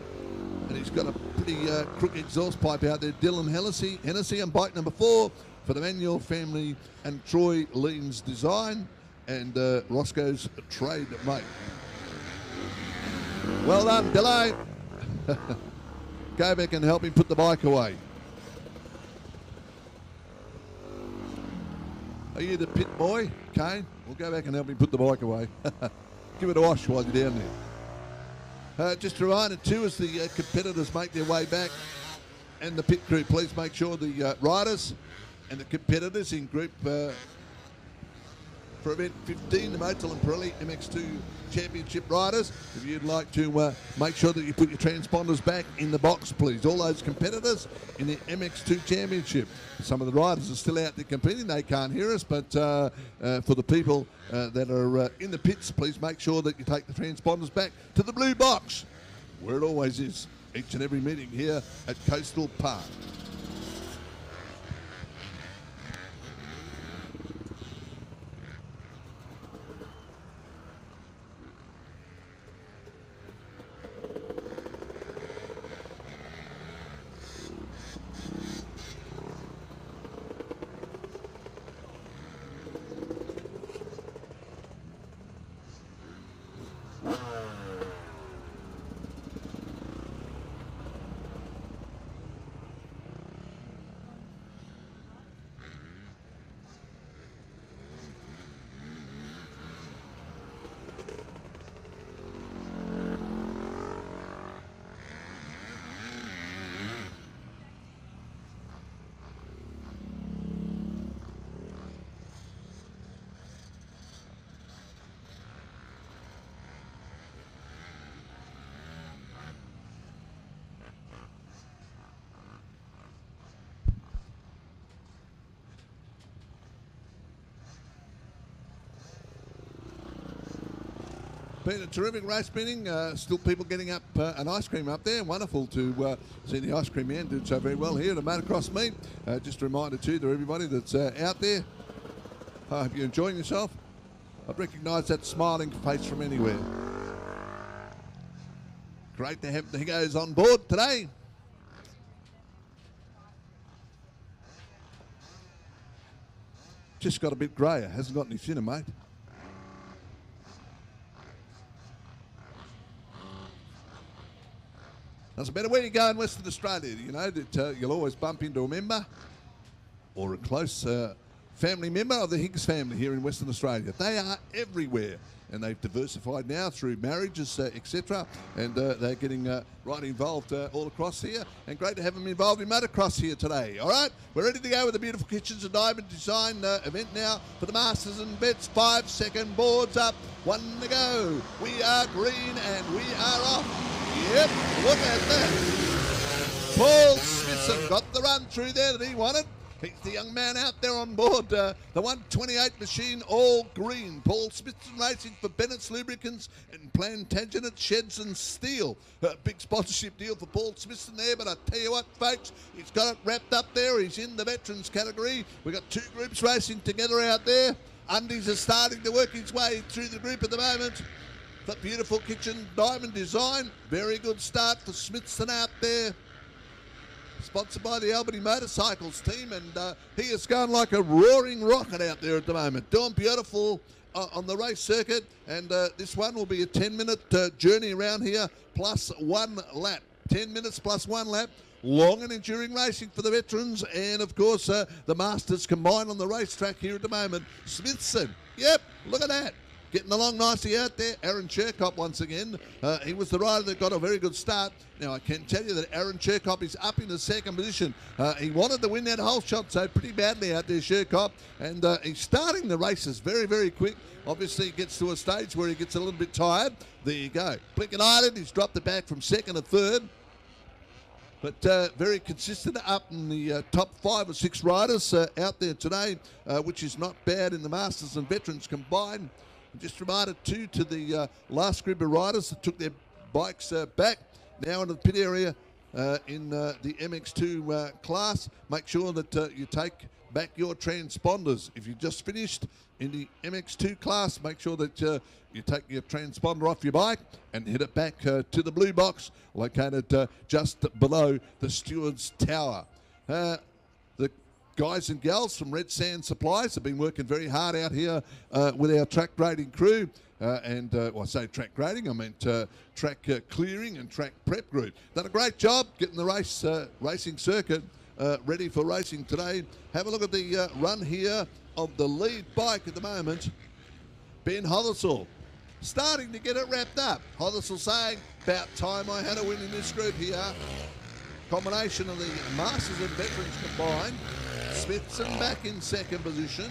And he's got a pretty crook exhaust pipe out there. Dylan Hennessy on bike number 4 for the Manuel family and Troy Lean's design and Roscoe's trade mate. Well done, Dylan. Go back and help him put the bike away. Are you the pit boy, Kane? We'll go back and help him put the bike away. Give it a wash while you're down there. Just a reminder too, as the competitors make their way back and the pit crew, please make sure the riders and the competitors in group for event 15, the Motul and Pirelli MX2 Championship riders, if you'd like to make sure that you put your transponders back in the box, please. All those competitors in the MX2 Championship. Some of the riders are still out there competing. They can't hear us, but for the people that are in the pits, please make sure that you take the transponders back to the blue box, where it always is, each and every meeting here at Coastal Park. Been a terrific race meeting. Still people getting up an ice cream up there. Wonderful to see the ice cream man do so very well here at a motocross meet. Just a reminder too to everybody that's out there. I hope you're enjoying yourself. I'd recognise that smiling face from anywhere. Great to have the Higgos on board today. Just got a bit greyer. Hasn't got any thinner, mate. Doesn't matter where you go in Western Australia, you know that you'll always bump into a member or a close family member of the Higgs family here in Western Australia. They are everywhere, and they've diversified now through marriages, etc. And they're getting right involved all across here. And great to have them involved in motocross here today. All right, we're ready to go with the beautiful Kitchens and Diamond Design event now for the Masters and Vets. 5-second boards up, 1 to go. We are green and we are off. Yep, look at that. Paul Smithson got the run through there that he wanted. He's the young man out there on board. The 128 machine, all green. Paul Smithson racing for Bennett's Lubricants and Plantagenet Sheds and Steel. Big sponsorship deal for Paul Smithson there, but I tell you what, folks, he's got it wrapped up there. He's in the veterans category. We've got 2 groups racing together out there. Undies are starting to work his way through the group at the moment. The beautiful Kitchen Diamond Design. Very good start for Smithson out there. Sponsored by the Albany Motorcycles team, and he is going like a roaring rocket out there at the moment. Doing beautiful on the race circuit, and this one will be a 10-minute journey around here, plus 1 lap. 10 minutes plus 1 lap. Long and enduring racing for the veterans, and of course the Masters combined on the racetrack here at the moment. Smithson, yep, look at that. Getting along nicely out there. Aaron Cherkop once again. He was the rider that got a very good start. Now I can tell you that Aaron Cherkop is up in the 2nd position. He wanted to win that whole shot so pretty badly out there, Cherkop. And he's starting the races very, very quick. Obviously he gets to a stage where he gets a little bit tired. There you go. Blinken Island, he's dropped it back from 2nd to 3rd. But very consistent up in the top 5 or 6 riders out there today, which is not bad in the Masters and Veterans combined. Just reminded too to the last group of riders that took their bikes back now into the pit area in the MX2 class. Make sure that you take back your transponders. If you just finished in the MX2 class, make sure that you take your transponder off your bike and hit it back to the blue box located just below the steward's tower. The guys and gals from Red Sand Supplies have been working very hard out here with our track grading crew. Well, I say track grading, I meant track clearing and track prep group. Done a great job getting the racing circuit ready for racing today. Have a look at the run here of the lead bike at the moment. Ben Hothersall starting to get it wrapped up. Hothersall saying, about time I had a win in this group here. Combination of the Masters and Veterans combined. Smithson back in second position.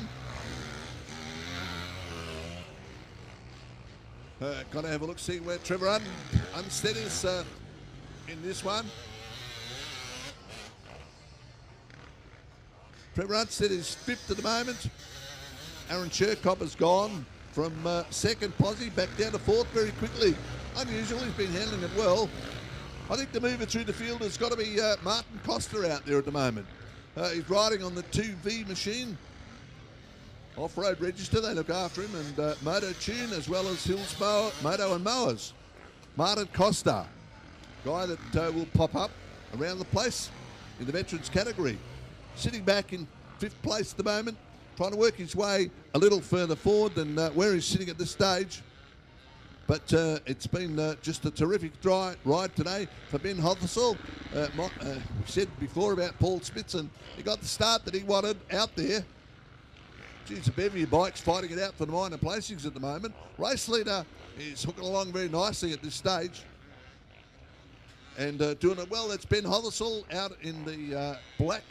Got to have a look, see where Trevor Unstead is in this one. Trevor Unstead is fifth at the moment. Aaron Cherkop has gone from second posse back down to fourth very quickly. Unusual, he's been handling it well. I think the mover through the field has got to be Martin Costa out there at the moment. He's riding on the 2V machine. Off-road register, they look after him, and Moto Tune as well as Hills Moto and Mowers. Martin Costa, guy that will pop up around the place in the veterans category. Sitting back in fifth place at the moment, trying to work his way a little further forward than where he's sitting at this stage. But it's been just a terrific ride today for Ben Hothersall. We said before about Paul Smithson, he got the start that he wanted out there. Geez, a bevy of bikes fighting it out for the minor placings at the moment. Race leader is hooking along very nicely at this stage. And doing it well. That's Ben Hothersall out in the black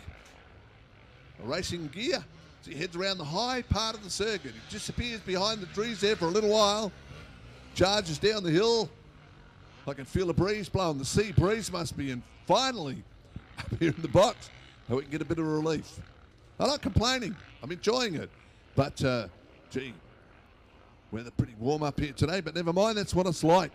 racing gear. So he heads around the high part of the circuit. He disappears behind the trees there for a little while. Charges down the hill. I can feel a breeze blowing. The sea breeze must be in finally up here in the box. So we can get a bit of relief. I'm not complaining. I'm enjoying it. But, gee, weather pretty warm up here today, but never mind, that's what it's like.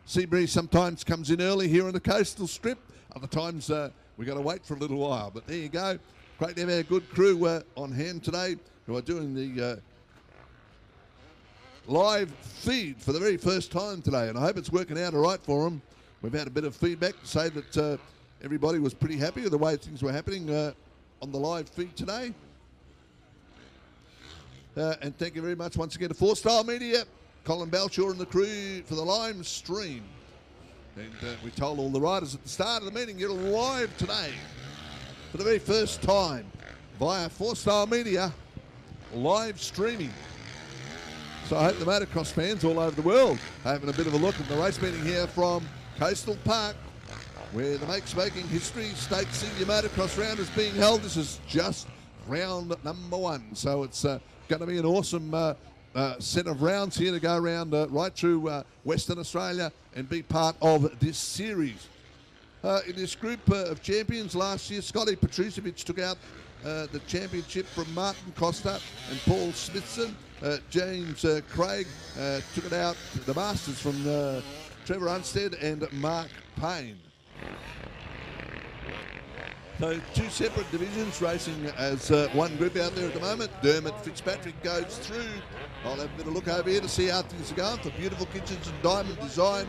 Sea breeze sometimes comes in early here on the coastal strip. Other times we got to wait for a little while. But there you go. Great to have our good crew on hand today who are doing the live feed for the very first time today. And I hope it's working out all right for them. We've had a bit of feedback to say that everybody was pretty happy with the way things were happening on the live feed today. And thank you very much once again to 4-Star Media, Colin Balshaw and the crew for the live stream. And we told all the riders at the start of the meeting, you're live today for the very first time via 4-Star Media live streaming. So I hope the motocross fans all over the world are having a bit of a look at the race meeting here from Coastal Park, where the Makes Making History State Senior Motocross round is being held. This is just round number 1. So it's going to be an awesome set of rounds here to go around right through Western Australia and be part of this series. In this group of champions last year, Scotty Petrusevic took out the championship from Martin Costa and Paul Smithson. James Craig took it out, the Masters, from Trevor Unstead and Mark Payne. So 2 separate divisions racing as one group out there at the moment. Dermot Fitzpatrick goes through. I'll have a bit of a look over here to see how things are going for Beautiful Kitchens and Diamond Design.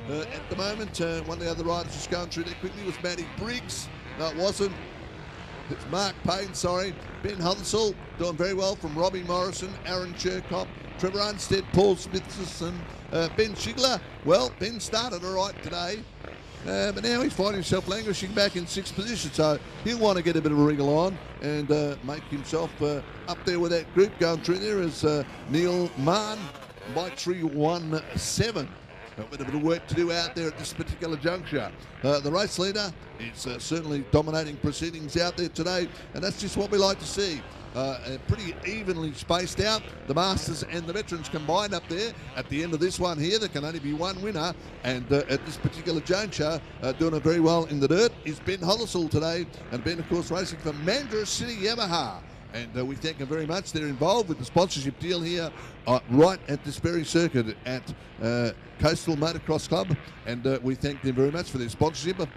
At the moment, one of the other riders just going through there quickly was Matty Briggs. No, it wasn't. It's Mark Payne, sorry. Ben Hothersall doing very well from Robbie Morrison, Aaron Cherkop, Trevor Unstead, Paul Smithson, Ben Shigler. Well, Ben started all right today. But now he's finding himself languishing back in 6th position, so he'll want to get a bit of a wriggle on and make himself up there with that group. Going through there is Neil Mann, Mike 317. With a bit of work to do out there at this particular juncture. The race leader is certainly dominating proceedings out there today, and that's just what we like to see. Pretty evenly spaced out, the Masters and the Veterans combined up there. At the end of this one here, there can only be one winner, and at this particular juncture, doing it very well in the dirt is Ben Hothersall today, and Ben, of course, racing for Mandurah City Yamaha. And we thank them very much. They're involved with the sponsorship deal here right at this very circuit at Coastal Motocross Club. And we thank them very much for their sponsorship of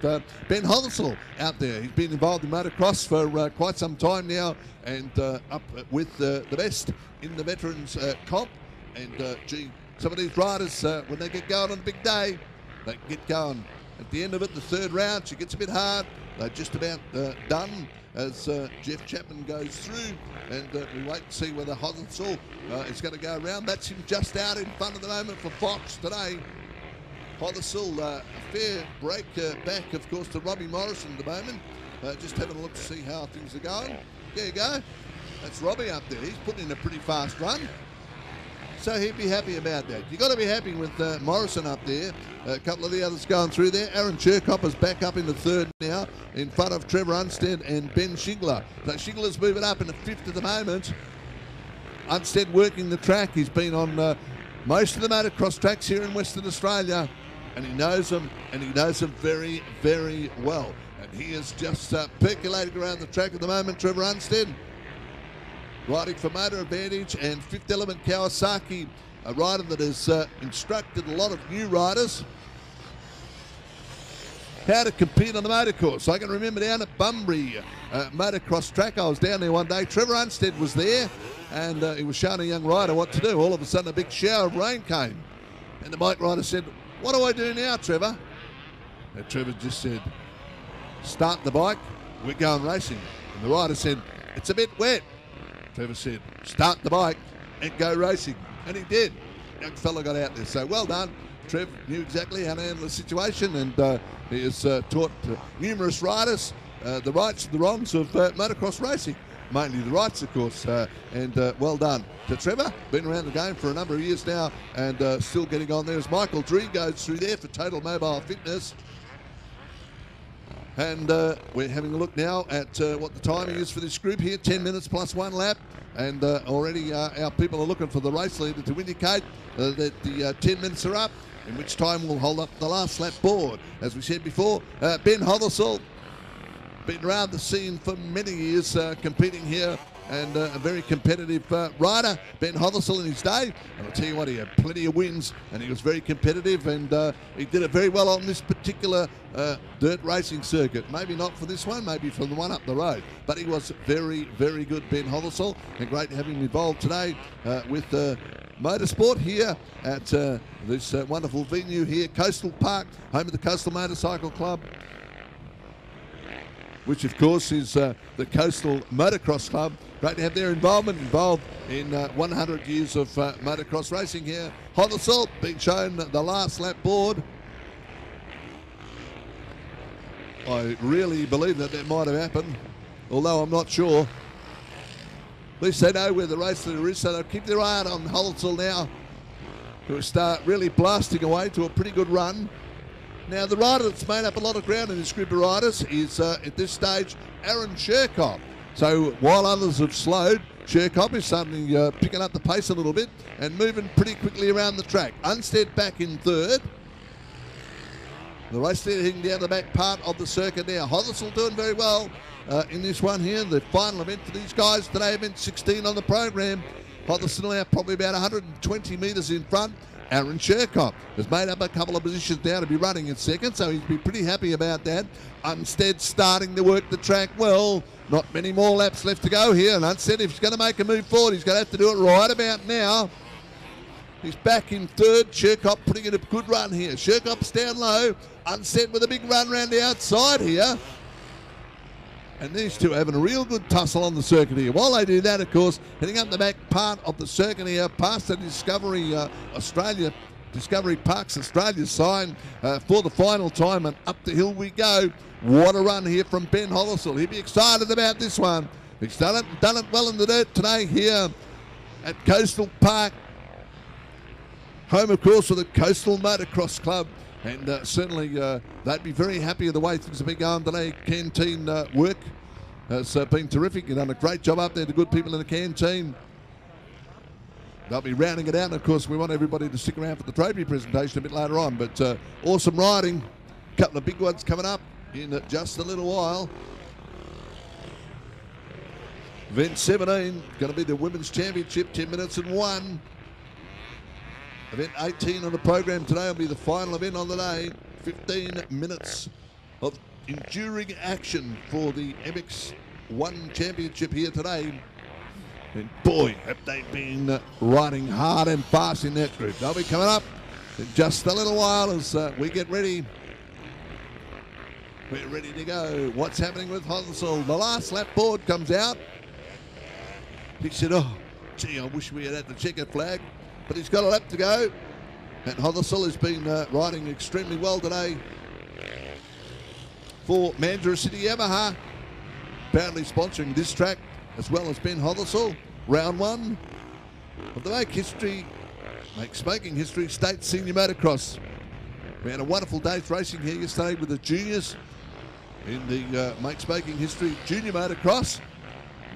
Ben Hothersall out there. He's been involved in motocross for quite some time now, and up with the best in the Veterans comp. And gee, some of these riders, when they get going on a big day, they can get going. At the end of it, the third round, she gets a bit hard. They're just about done as Jeff Chapman goes through, and we wait and see whether Hothersall is going to go around. That's him just out in front at the moment for Fox today. Hothersall, a fair break back, of course, to Robbie Morrison at the moment. Just having a look to see how things are going. There you go. That's Robbie up there. He's putting in a pretty fast run. So he'd be happy about that. You've got to be happy with Morrison up there. A couple of the others going through there. Aaron Cherkopper's back up in the third now in front of Trevor Unstead and Ben Shigler. So Shigler's moving up in the fifth at the moment. Unstead working the track. He's been on most of the motocross tracks here in Western Australia, and he knows them, and he knows them very, very well. And he is just percolating around the track at the moment, Trevor Unstead. Riding for Motor Advantage and Fifth Element Kawasaki, a rider that has instructed a lot of new riders how to compete on the motocross. I can remember down at Bunbury motocross track, I was down there one day. Trevor Unstead was there, and he was showing a young rider what to do. All of a sudden, a big shower of rain came, and the bike rider said, "What do I do now, Trevor?" And Trevor just said, "Start the bike, we're going racing." And the rider said, "It's a bit wet." Trevor said, "Start the bike and go racing." And he did. Young fella got out there. So well done. Trev knew exactly how to handle the situation, and he has taught numerous riders the rights and the wrongs of motocross racing. Mainly the rights, of course. And well done to Trevor. Been around the game for a number of years now, and still getting on there as Michael Dree goes through there for Total Mobile Fitness. And we're having a look now at what the timing is for this group here, 10 minutes plus one lap. And already our people are looking for the race leader to indicate that the 10 minutes are up, in which time we'll hold up the last lap board. As we said before, Ben Hothersall, been around the scene for many years, competing here, and a very competitive rider, Ben Hothersall, in his day. And I'll tell you what, he had plenty of wins, and he was very competitive, and he did it very well on this particular dirt racing circuit. Maybe not for this one, maybe for the one up the road, but he was very, very good, Ben Hothersall, and great to have him involved today with motorsport here at this wonderful venue here, Coastal Park, home of the Coastal Motorcycle Club, which of course is the Coastal Motocross Club. Great to have their involved in 100 years of motocross racing here. Hothersall being shown the last lap board. I really believe that might have happened, although I'm not sure. At least they know where the race leader is, so they'll keep their eye out on Hothersall now, who start really blasting away to a pretty good run. Now, the rider that's made up a lot of ground in this group of riders is, at this stage, Aaron Cherkop. So while others have slowed, Cherkop is suddenly picking up the pace a little bit and moving pretty quickly around the track. Unstead back in third. The race leader heading down the back part of the circuit now. Hothersall doing very well in this one here. The final event for these guys today, event 16 on the program. Hothersall now probably about 120 metres in front. Aaron Cherkop has made up a couple of positions now to be running in second, so he'd be pretty happy about that. Unstead starting to work the track well. Not many more laps left to go here, and Unstead, if he's going to make a move forward, he's going to have to do it right about now. He's back in third. Cherkop putting in a good run here. Cherkop's down low. Unstead with a big run around the outside here. And these two are having a real good tussle on the circuit here. While they do that, of course, heading up the back part of the circuit here, past the Discovery Parks Australia sign for the final time, and up the hill we go. What a run here from Ben Hothersall. He'll be excited about this one. He's done it well in the dirt today here at Coastal Park, home, of course, of the Coastal Motocross Club. And certainly they'd be very happy with the way things have been going today. Canteen work has been terrific. You've done a great job up there, the good people in the canteen. They'll be rounding it out. And of course, we want everybody to stick around for the trophy presentation a bit later on. But awesome riding. A couple of big ones coming up in just a little while. Event 17, going to be the Women's Championship, 10 minutes and 1. Event 18 on the program today will be the final event on the day. 15 minutes of enduring action for the MX1 Championship here today. And boy, have they been riding hard and fast in that group. They'll be coming up in just a little while as we get ready. We're ready to go. What's happening with Henderson? The last lap board comes out. He said, oh, gee, I wish we had the checkered flag. But he's got a lap to go. And Henderson has been riding extremely well today for Mandurah City Yamaha. Proudly sponsoring this track, as well as Ben Henderson. Round 1 of the Make Smoking History State Senior Motocross. We had a wonderful day's racing here yesterday with the juniors in the Make Smoking History Junior Motocross.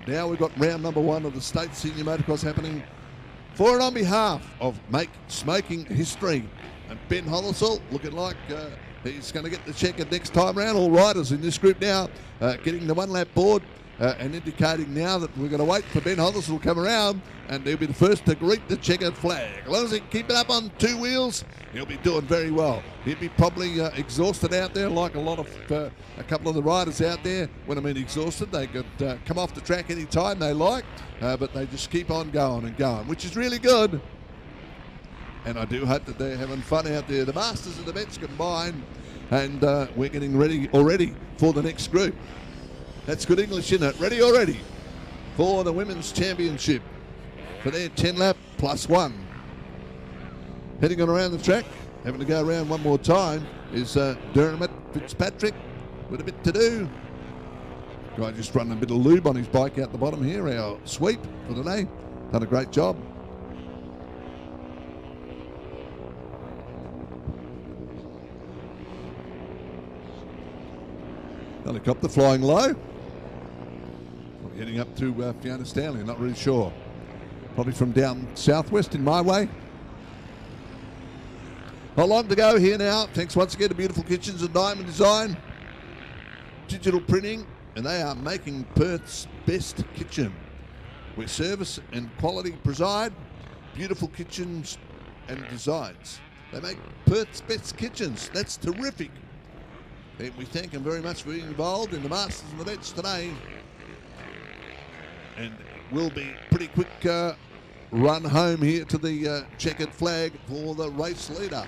Now we've got round number 1 of the State Senior Motocross happening for and on behalf of Make Smoking History. And Ben Henderson looking like he's going to get the checkered next time round. All riders in this group now getting the 1 lap board. And indicating now that we're going to wait for Ben Henderson to come around and he'll be the first to greet the checkered flag. As long as he can keep it up on 2 wheels, he'll be doing very well. He'll be probably exhausted out there like a couple of the riders out there. When I mean exhausted, they could come off the track any time they like, but they just keep on going and going, which is really good. And I do hope that they're having fun out there. The Masters and the Vets combined, and we're getting ready already for the next group. That's good English, isn't it? Ready already for the Women's Championship for their 10 lap plus 1. Heading on around the track, having to go around one more time is Dermot Fitzpatrick with a bit to do. Guy just running a bit of lube on his bike out the bottom here, our sweep for the day. Done a great job. Helicopter flying low. Heading up to Fiona Stanley, not really sure. Probably from down southwest in my way. Not long to go here now. Thanks once again to Beautiful Kitchens and Diamond Design. Digital printing, and they are making Perth's best kitchen, where service and quality preside. Beautiful Kitchens and Designs. They make Perth's best kitchens. That's terrific. And we thank them very much for being involved in the Masters and the Vets today. And will be pretty quick run home here to the checkered flag for the race leader.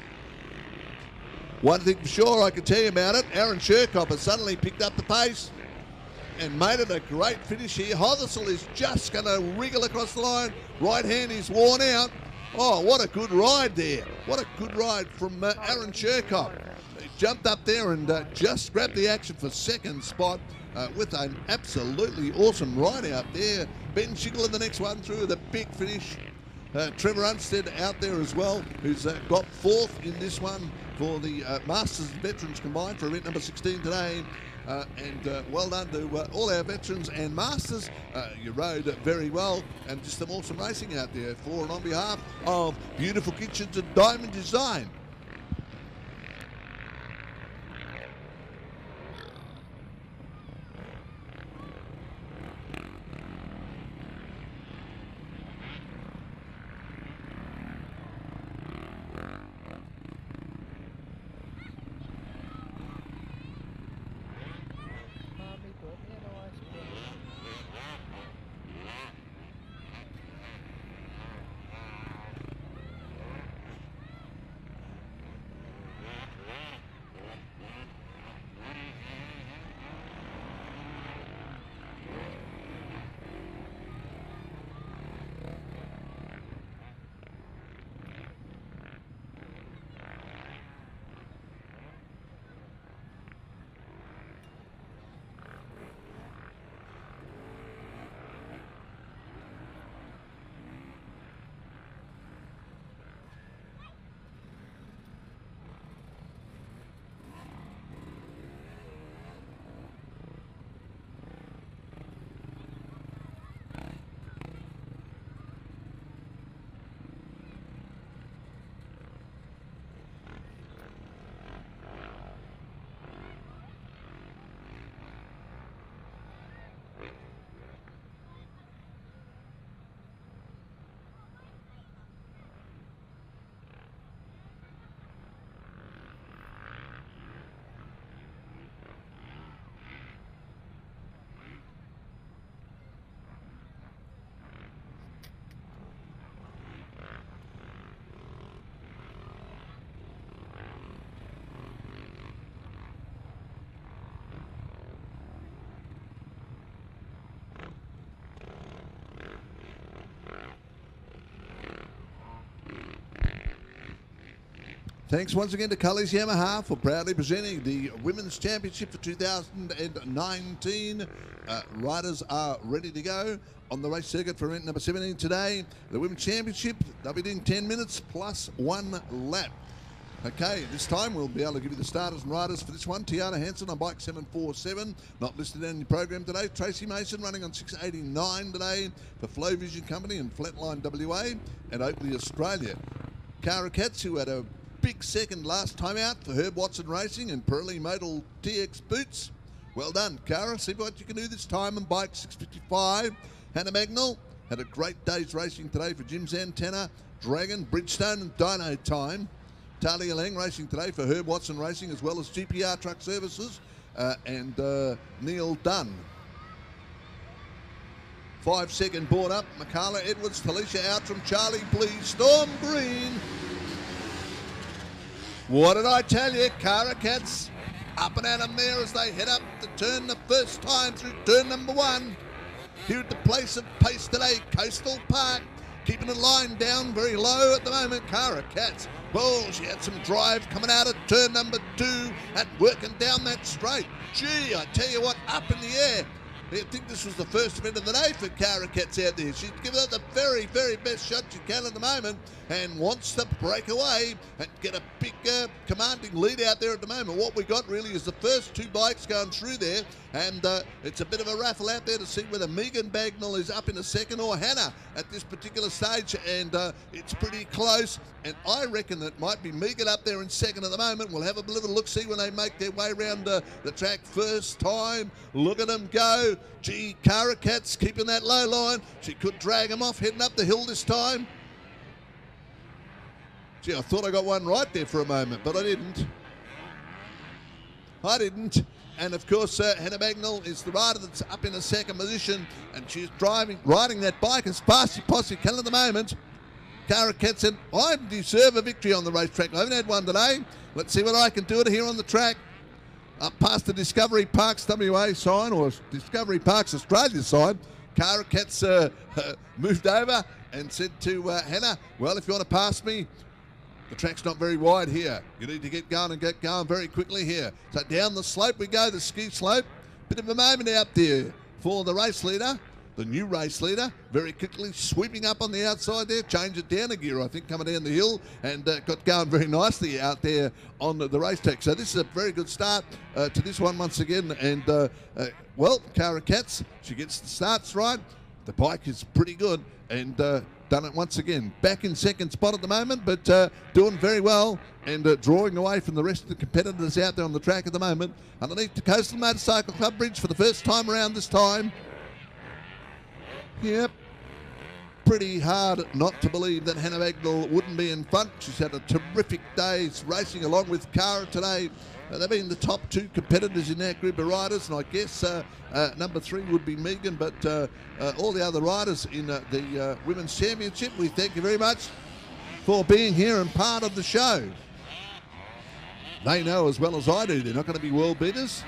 One thing for sure I can tell you about it, Aaron Sherkop has suddenly picked up the pace and made it a great finish here. Henderson is just going to wriggle across the line. Right hand is worn out. Oh, what a good ride there. What a good ride from Aaron Sherkop. He jumped up there and just grabbed the action for second spot. With an absolutely awesome ride out there. Ben Shingle in the next one through the big finish. Trevor Unstead out there as well, who's got 4th in this one for the Masters and Veterans combined for event number 16 today. And well done to all our veterans and Masters. You rode very well, and just some awesome racing out there for and on behalf of Beautiful Kitchens and Diamond Design. Thanks once again to Cully's Yamaha for proudly presenting the Women's Championship for 2019. Riders are ready to go on the race circuit for event number 17 today. The Women's Championship, they'll be doing 10 minutes plus 1 lap. Okay, this time we'll be able to give you the starters and riders for this one. Tiana Hansen on bike 747, not listed in the program today. Tracy Mason running on 689 today for Flow Vision Company and Flatline WA and Oakley Australia. Cara Katz, who had a big second last time out for Herb Watson Racing and Pirelli Modal TX boots. Well done, Cara. See what you can do this time on bike 655. Hannah Magnell had a great day's racing today for Jim Zantana, Dragon, Bridgestone and Dyno Time. Talia Lang racing today for Herb Watson Racing as well as GPR Truck Services and Neil Dunn. 5-second board up, Michaela Edwards, Talisha Outram, Charlie Blee, Storm Green. What did I tell you? Cara Katz up and at them there as they head up the turn the first time through turn number 1. Here at the place of pace today, Coastal Park. Keeping the line down very low at the moment, Cara Katz. Well, she had some drive coming out of turn number 2 and working down that straight. Gee, I tell you what, up in the air. I think this was the first event of the day for Cara Katz out there. She's given it the very, very best shot she can at the moment and wants to break away and get a big commanding lead out there at the moment. What we got really is the first 2 bikes going through there, and it's a bit of a raffle out there to see whether Megan Bagnall is up in a second or Hannah at this particular stage, and it's pretty close, and I reckon that might be Megan up there in second at the moment. We'll have a little look-see when they make their way around the track first time. Look at them go. Gee, Cara Katz keeping that low line. She could drag them off heading up the hill this time. Gee, I thought I got one right there for a moment, but I didn't. And of course, Hannah Bagnall is the rider that's up in a second position, and she's riding that bike as fast as possibly can at the moment. Cara Katz said, I deserve a victory on the racetrack. I haven't had one today. Let's see what I can do it here on the track. Up past the Discovery Parks WA sign, or Discovery Parks Australia sign, Cara Katz moved over and said to Hannah, well, if you want to pass me, the track's not very wide here. You need to get going very quickly here. So down the slope we go, the ski slope. Bit of a moment out there for the race leader, the new race leader, very quickly sweeping up on the outside there, change it down a gear, I think, coming down the hill, and got going very nicely out there on the racetrack. So this is a very good start to this one once again, and well, Cara Katz, she gets the starts right. The bike is pretty good, and done it once again. Back in second spot at the moment, but doing very well and drawing away from the rest of the competitors out there on the track at the moment. Underneath the Coastal Motorcycle Club Bridge for the first time around this time. Yep. Pretty hard not to believe that Hannah Bagnall wouldn't be in front. She's had a terrific day's racing along with Cara today. They've been the top 2 competitors in that group of riders, and I guess number 3 would be Megan, but all the other riders in the Women's Championship, we thank you very much for being here and part of the show. They know as well as I do they're not going to be world beaters.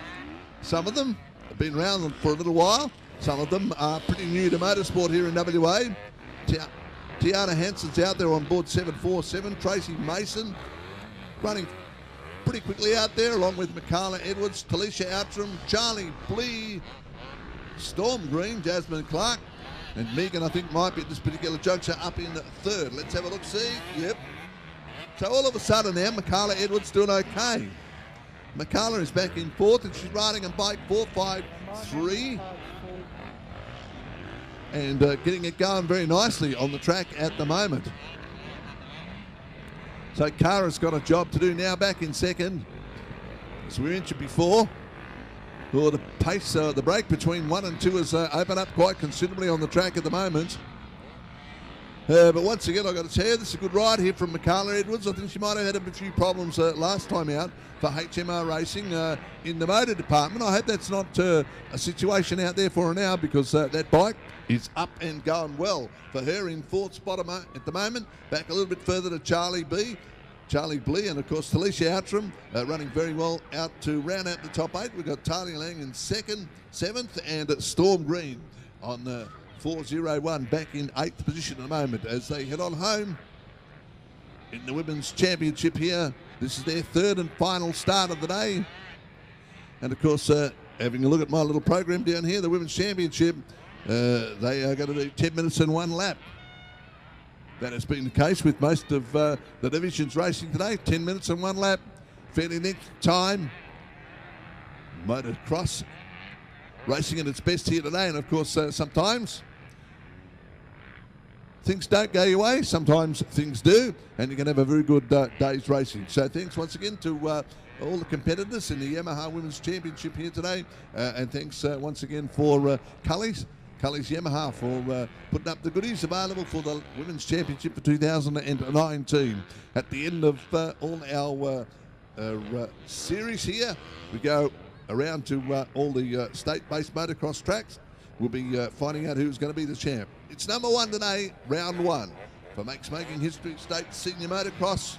Some of them have been around for a little while. Some of them are pretty new to motorsport here in WA. Tiana Hansen's out there on board 747. Tracy Mason running pretty quickly out there, along with Michaela Edwards, Talisha Outram, Charlie Blee, Storm Green, Jasmine Clark, and Megan, I think, might be at this particular juncture up in third. Let's have a look-see. Yep. So all of a sudden now, Michaela Edwards doing okay. Michaela is back in fourth, and she's riding on bike 453. And getting it going very nicely on the track at the moment. So Cara's got a job to do now, back in second. As we mentioned before, well, the pace, the break between 1 and 2 has opened up quite considerably on the track at the moment. But once again, I've got to tell you, this is a good ride here from Michaela Edwards. I think she might have had a few problems last time out for HMR Racing in the motor department. I hope that's not a situation out there for her now, because that bike is up and going well for her in fourth spot at the moment. Back a little bit further to Charlie Blee, and of course Talisha Outram running very well out to round out the top 8. We've got Talia Lang in second, 7th, and Storm Green on 401 back in 8th position at the moment as they head on home in the Women's Championship here This is their third and final start of the day. And of course, having a look at my little program down here, the Women's Championship, they are going to do 10 minutes and 1 lap. That has been the case with most of the divisions racing today. 10 minutes and 1 lap. Fairly next time. Motocross racing at its best here today. And of course, sometimes things don't go your way. Sometimes things do. And you can have a very good day's racing. So thanks once again to all the competitors in the Yamaha Women's Championship here today. And thanks once again for Cully's Yamaha for putting up the goodies available for the Women's Championship for 2019. At the end of all our series here, we go around to all the state-based motocross tracks. We'll be finding out who's going to be the champ. It's number 1 today, round 1 for Max Making History State Senior Motocross.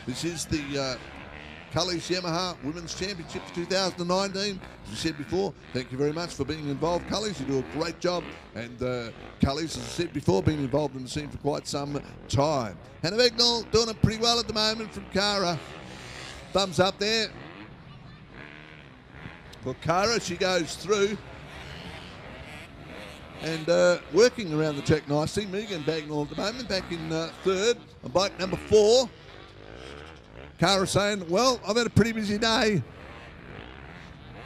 This is the Cully's Yamaha Women's Championship for 2019. As we said before, thank you very much for being involved, Cully's. You do a great job. And Cully's, as I said before, been involved in the scene for quite some time. Hannah Begnall doing it pretty well at the moment from Cara. Thumbs up there. For Cara, she goes through. And working around the track nicely. Megan Bagnall at the moment, back in third on bike number 4. Cara saying, well, I've had a pretty busy day.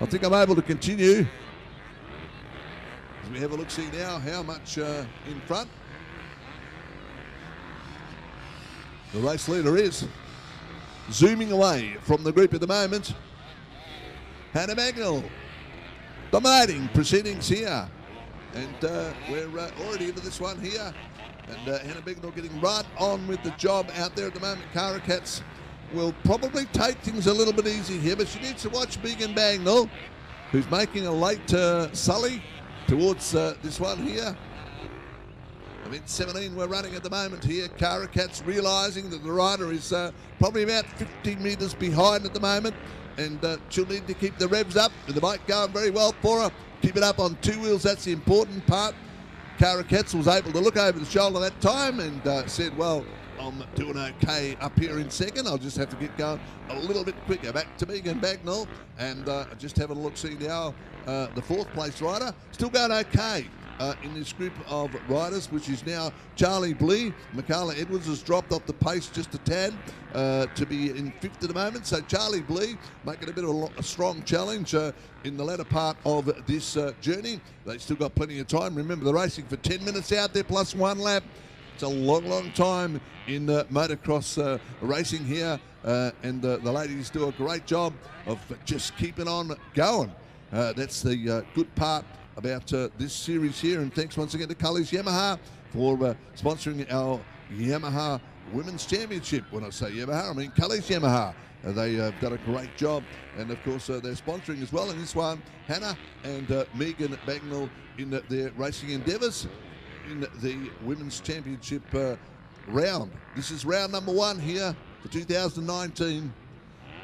I think I'm able to continue. As we have a look-see now how much in front the race leader is. Zooming away from the group at the moment. Hannah Bagnall dominating proceedings here. And we're already into this one here. And Hannah Bagnall getting right on with the job out there at the moment. Cara Katz will probably take things a little bit easy here, but she needs to watch Megan Bagnall, who's making a late sully towards this one here. Event 17 we're running at the moment here. Cara Katz realising that the rider is probably about 50 metres behind at the moment, and she'll need to keep the revs up, and the bike going very well for her. Keep it up on 2 wheels, that's the important part. Cara Katz was able to look over the shoulder that time and said, well, I'm doing okay up here in second. I'll just have to get going a little bit quicker. Back to Megan Bagnall, and just having a look-see now, the 4th place rider, still going okay in this group of riders, which is now Charlie Blee. Michaela Edwards has dropped off the pace just a tad to be in 5th at the moment. So Charlie Blee making a bit of a strong challenge in the latter part of this journey. They've still got plenty of time. Remember, they're racing for 10 minutes out there plus 1 lap. It's a long, long time in motocross racing here, and the ladies do a great job of just keeping on going. That's the good part about this series here, and thanks once again to Cully's Yamaha for sponsoring our Yamaha Women's Championship. When I say Yamaha, I mean Cully's Yamaha. They've done a great job, and of course they're sponsoring as well in this one Hannah and Megan Bagnall in their racing endeavours in the Women's Championship round. This is round number 1 here for 2019.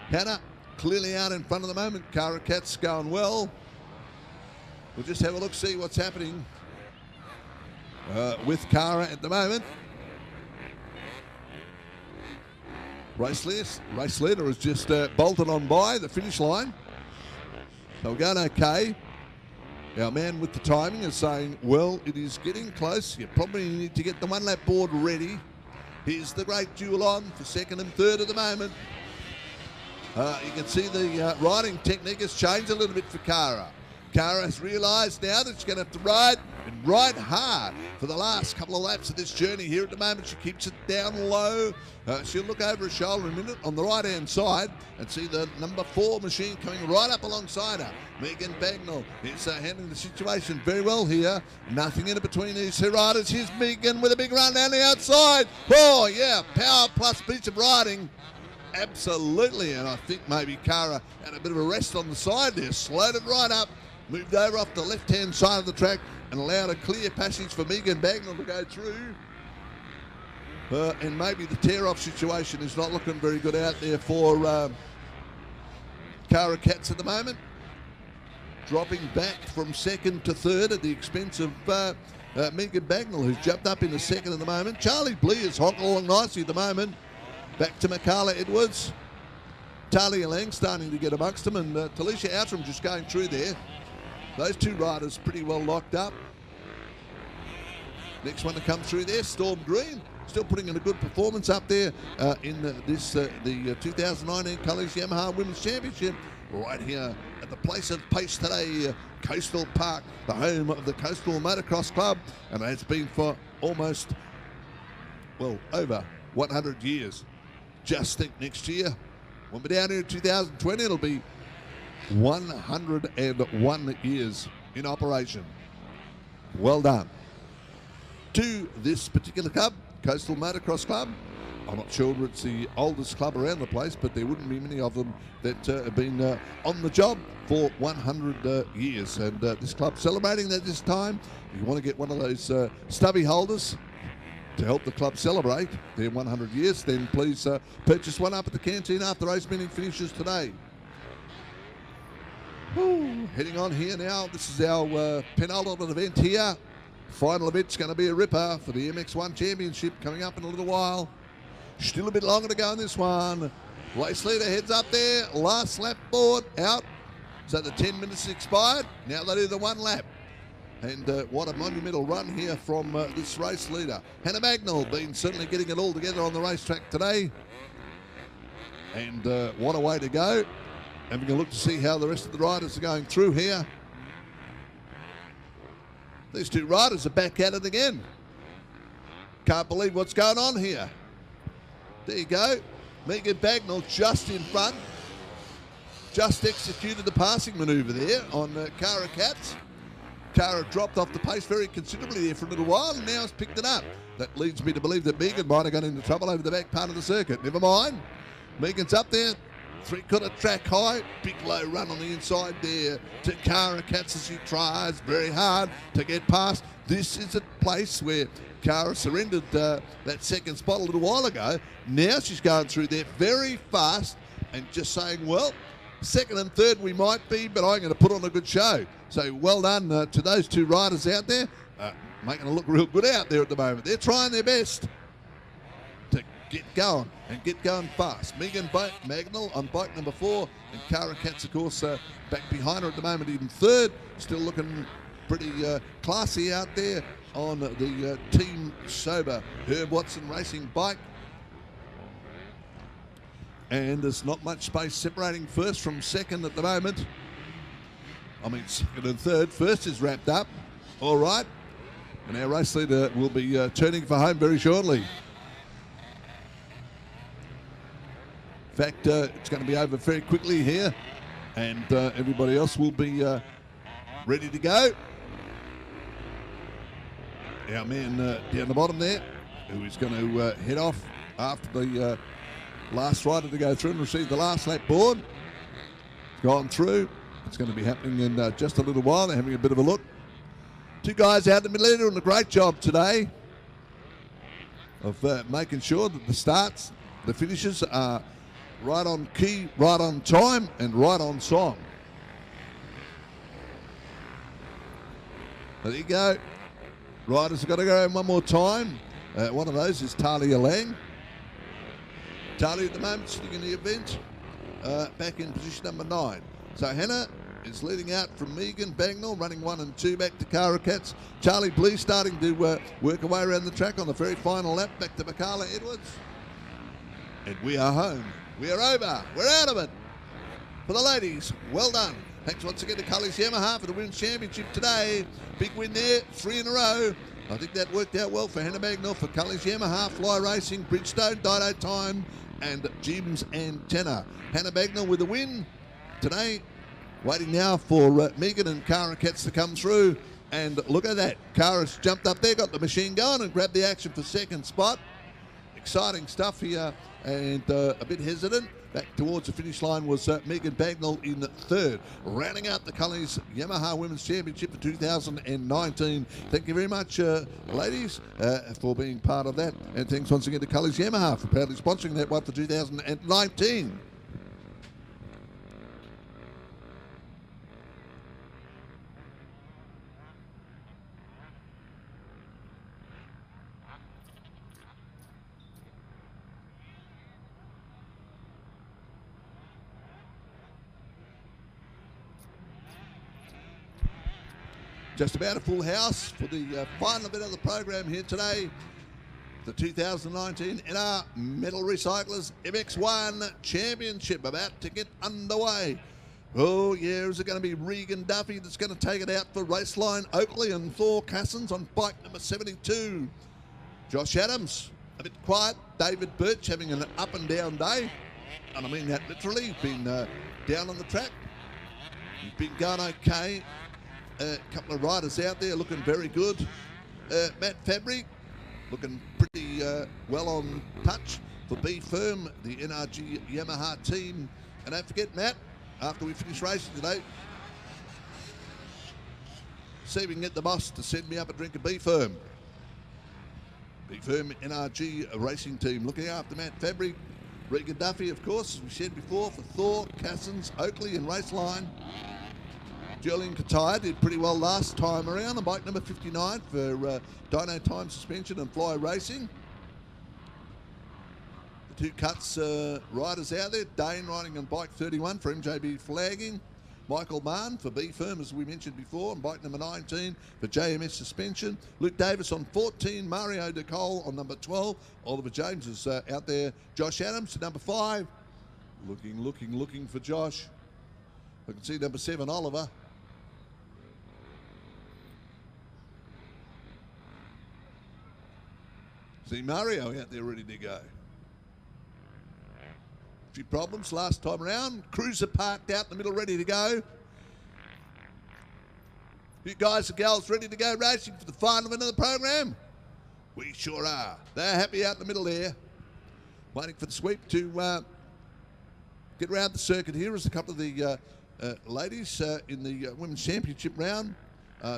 Hannah clearly out in front of the moment. Cara Katz going well. We'll just have a look, see what's happening with Cara at the moment. Race leader has just bolted on by the finish line. So we're going okay. Our man with the timing is saying, well, it is getting close. You probably need to get the 1 lap board ready. Here's the great duel on for 2nd and 3rd at the moment. You can see the riding technique has changed a little bit for Cara. Cara has realised now that she's going to have to ride and ride hard for the last couple of laps of this journey here at the moment. She keeps it down low. She'll look over her shoulder in a minute on the right-hand side and see the number 4 machine coming right up alongside her. Megan Bagnall is handling the situation very well here. Nothing in between these two riders. Here's Megan with a big run down the outside. Oh, yeah, power plus piece of riding. Absolutely, and I think maybe Cara had a bit of a rest on the side there. Slowed it right up. Moved over off the left-hand side of the track and allowed a clear passage for Megan Bagnall to go through. And maybe the tear-off situation is not looking very good out there for Cara Katz at the moment. Dropping back from 2nd to 3rd at the expense of Megan Bagnall, who's jumped up into 2nd at the moment. Charlie Blee is honking along nicely at the moment. Back to Michaela Edwards. Talia Lang starting to get amongst them, and Talisha Outram just going through there. Those two riders pretty well locked up. Next one to come through there, Storm Green, still putting in a good performance up there in the 2019 Colours Yamaha Women's Championship, right here at the place of pace today, Coastal Park, the home of the Coastal Motocross Club, and it's been for almost, well, over 100 years. Just think next year, when we're down here in 2020, it'll be 101 years in operation. Well done to this particular club, Coastal Motocross Club. I'm not sure it's the oldest club around the place, but there wouldn't be many of them that have been on the job for 100 years. And this club celebrating that this time. If you want to get one of those stubby holders to help the club celebrate their 100 years, then please purchase one up at the canteen after race meeting finishes today. Woo. Heading on here now, this is our penultimate event here. Final event's going to be a ripper for the MX1 Championship coming up in a little while. Still a bit longer to go in this one. Race leader heads up there. Last lap board out. So the 10 minutes expired. Now they do the one lap. And what a monumental run here from this race leader. Hannah Bagnall been certainly getting it all together on the racetrack today. And what a way to go. Having a look to see how the rest of the riders are going through here. These two riders are back at it again. Can't believe what's going on here. There you go. Megan Bagnall just in front. Just executed the passing manoeuvre there on Cara Katz. Cara dropped off the pace very considerably there for a little while and now has picked it up. That leads me to believe that Megan might have got into trouble over the back part of the circuit. Never mind. Megan's up there. Three-quarter track high, big low run on the inside there to Cara Katz as she tries very hard to get past. This is a place where Cara surrendered that second spot a little while ago. Now she's going through there very fast and just saying, well, second and third we might be, but I'm going to put on a good show. So well done to those two riders out there, making it look real good out there at the moment. They're trying their best to get going and get going fast. Megan Bagnall on bike number 4, and Cara Katz, of course, back behind her at the moment in third. Still looking pretty classy out there on the Team Sober Herb Watson Racing bike. And there's not much space separating first from second at the moment. I mean, second and third. First is wrapped up. All right. And our race leader will be turning for home very shortly. In fact, it's going to be over very quickly here, and everybody else will be ready to go. Our man down the bottom there, who is going to head off after the last rider to go through and receive the last lap board. Gone through. It's going to be happening in just a little while. They're having a bit of a look. Two guys out in the middle there doing a great job today of making sure that the starts, the finishes are right on key, right on time, and right on song. There you go. Riders have got to go one more time. One of those is Talia Lang. Talia at the moment sitting in the event, back in position number 9. So Hannah is leading out from Megan Bagnall, running 1 and 2 back to Cara Katz. Charlie Blee starting to work away around the track on the very final lap, back to Michaela Edwards. And we are home. We are over. We're out of it. For the ladies, well done. Thanks once again to Colours Yamaha for the Women's Championship today. Big win there, 3 in a row. I think that worked out well for Hannah Bagnall, for Colours Yamaha, Fly Racing, Bridgestone, Dido Time, and Jim's Antenna. Hannah Bagnall with the win today. Waiting now for Megan and Cara Katz to come through. And look at that. Cara's jumped up there, got the machine going, and grabbed the action for second spot. Exciting stuff here, and a bit hesitant. Back towards the finish line was Megan Bagnall in third. Rounding out the Colours Yamaha Women's Championship for 2019. Thank you very much, ladies, for being part of that. And thanks once again to Colours Yamaha for proudly sponsoring that one for 2019. Just about a full house for the final bit of the program here today. The 2019 NR Metal Recyclers MX1 Championship about to get underway. Oh yeah, is it going to be Regan Duffy that's going to take it out for Raceline Oakley and Thor Cassens on bike number 72. Josh Adams, a bit quiet. David Birch having an up and down day. And I mean that literally. He's been down on the track. He's been going okay. A couple of riders out there looking very good. Matt Fabry looking pretty well on touch for B Firm, the NRG Yamaha team. And don't forget, Matt, after we finish racing today, see if we can get the boss to send me up a drink of B Firm. B Firm NRG racing team looking after Matt Fabry. Regan Duffy, of course, as we said before, for Thor, Cassens, Oakley and Raceline. Julian Kataya did pretty well last time around on bike number 59 for Dyno Time Suspension and Fly Racing. The two cuts riders out there, Dane riding on bike 31 for MJB Flagging. Michael Mann for B Firm, as we mentioned before, on bike number 19 for JMS Suspension. Luke Davis on 14, Mario DeCole on number 12. Oliver James is out there. Josh Adams at number 5. Looking for Josh. I can see number 7, Oliver. See Mario out there ready to go. A few problems last time around. Cruiser parked out in the middle ready to go. You guys and gals ready to go racing for the final of the program? We sure are. They're happy out in the middle there. Waiting for the sweep to get around the circuit here as a couple of the ladies in the Women's Championship round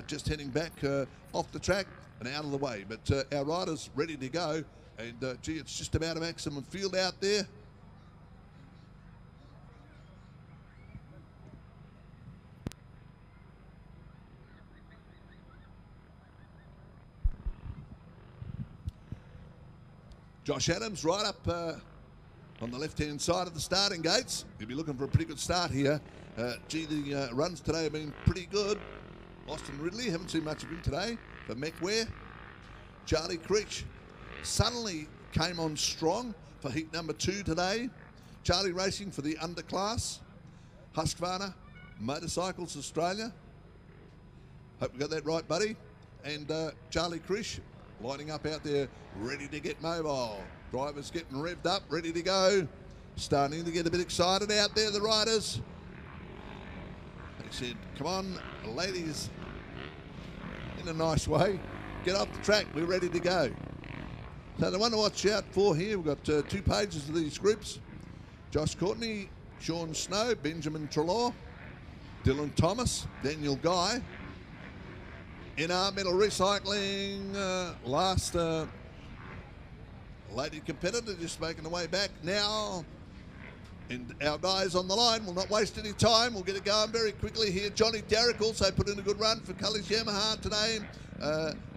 just heading back off the track and out of the way. But our riders ready to go. And gee, it's just about a maximum field out there. Josh Adams right up on the left-hand side of the starting gates. He'll be looking for a pretty good start here. Gee, the runs today have been pretty good. Austin Ridley, haven't seen much of him today. For Meckware, Charlie Creech suddenly came on strong for heat number 2 today. Charlie racing for the underclass. Husqvarna Motorcycles Australia. Hope we got that right, buddy. And Charlie Creech lining up out there, ready to get mobile. Drivers getting revved up, ready to go. Starting to get a bit excited out there, the riders. They said, come on, ladies, in a nice way, get off the track, we're ready to go. So the one to watch out for here, we've got 2 pages of these groups. Josh Courtney, Sean Snow, Benjamin Trelaw, Dylan Thomas, Daniel Guy. NR Metal Recycling, last lady competitor just making the way back now. And our guys on the line will not waste any time. We'll get it going very quickly here. Johnny Derrick also put in a good run for Cully's Yamaha today.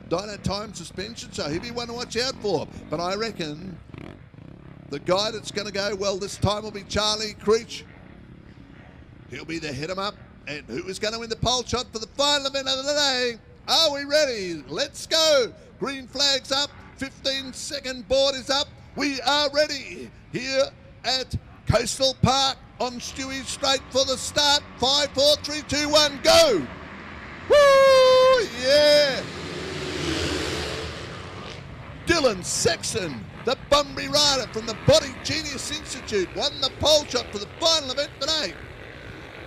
Dyno Time Suspension, so he'll be one to watch out for. But I reckon the guy that's going to go well this time will be Charlie Creech. He'll be the head 'em up. And who is going to win the pole shot for the final event of the day? Are we ready? Let's go. Green flag's up. 15-second board is up. We are ready here at Coastal Park on Stewie Straight for the start. 5, 4, 3, 2, 1, go. Woo! Yeah. Dylan Sexton, the Bunbury rider from the Body Genius Institute, won the pole shot for the final event today.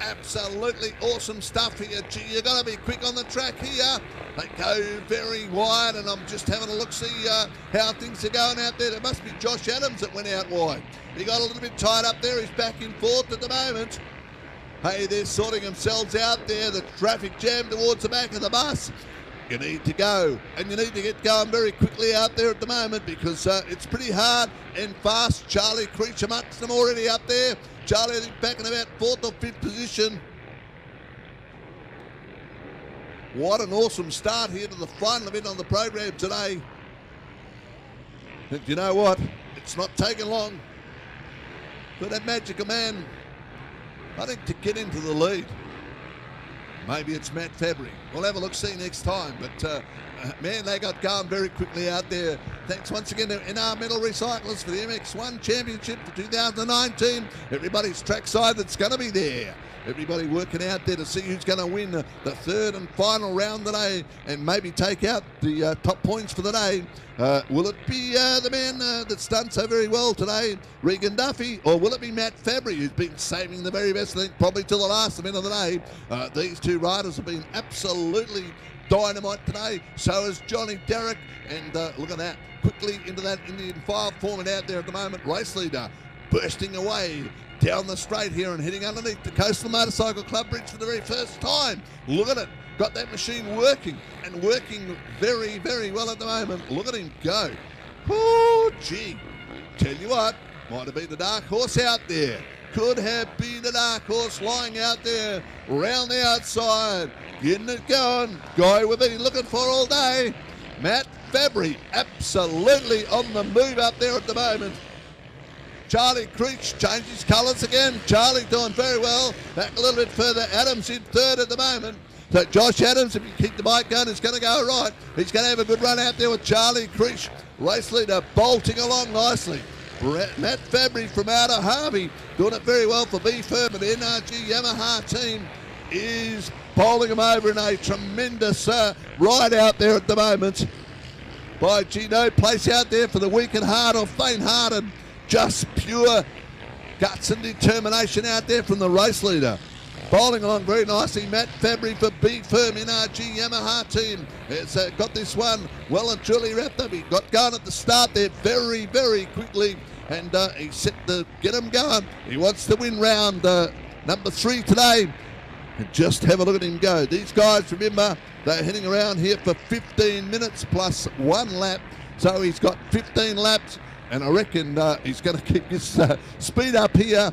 Absolutely awesome stuff here. Gee, you got to be quick on the track here. They go very wide, and I'm just having a look, see how things are going out there. There must be Josh Adams that went out wide. He got a little bit tied up there. He's back and forth at the moment. Hey, they're sorting themselves out there. The traffic jam towards the back of the bus. You need to go, and you need to get going very quickly out there at the moment because it's pretty hard and fast. Charlie Creech amongst them already up there. Charlie, I think, back in about 4th or 5th position. What an awesome start here to the final event on the program today. And you know what? It's not taking long for that magical man, I think, to get into the lead. Maybe it's Matt Fabry. We'll have a look, see next time. But, man, they got going very quickly out there. Thanks once again to NR Metal Recyclers for the MX1 Championship for 2019. Everybody's trackside that's going to be there. Everybody working out there to see who's going to win the third and final round today and maybe take out the top points for the day. Will it be the man that's done so very well today, Regan Duffy, or will it be Matt Fabry, who's been saving the very best, I think, probably till the last minute of the day? These two riders have been absolutely dynamite today. So is Johnny Derrick, and look at that, quickly into that Indian file forming out there at the moment. Race leader bursting away down the straight here and heading underneath the Coastal Motorcycle Club bridge for the very first time. Look at it. Got that machine working and working very, very well at the moment. Look at him go. Oh, gee. Tell you what, might have been the dark horse out there. Could have been the dark horse lying out there round the outside. Getting it going. Guy we've been looking for all day. Matt Fabry absolutely on the move up there at the moment. Charlie Creech changes colours again. Charlie doing very well. Back a little bit further. Adams in third at the moment. So Josh Adams, if you keep the bike going, is going to go right. He's going to have a good run out there with Charlie Creech. Race leader bolting along nicely. Matt Fabry from out of Harvey doing it very well for B Firm, and the NRG Yamaha team is bowling him over in a tremendous ride out there at the moment. By no place out there for the weak at heart or faint-hearted. Just pure guts and determination out there from the race leader. Bowling along very nicely, Matt Fabry for B Firm NRG Yamaha team. It's got this one well and truly wrapped up. He got going at the start there very, very quickly, and he's set to get him going. He wants to win round number 3 today. And just have a look at him go. These guys, remember, they're heading around here for 15 minutes plus 1 lap. So he's got 15 laps. And I reckon he's going to keep his speed up here.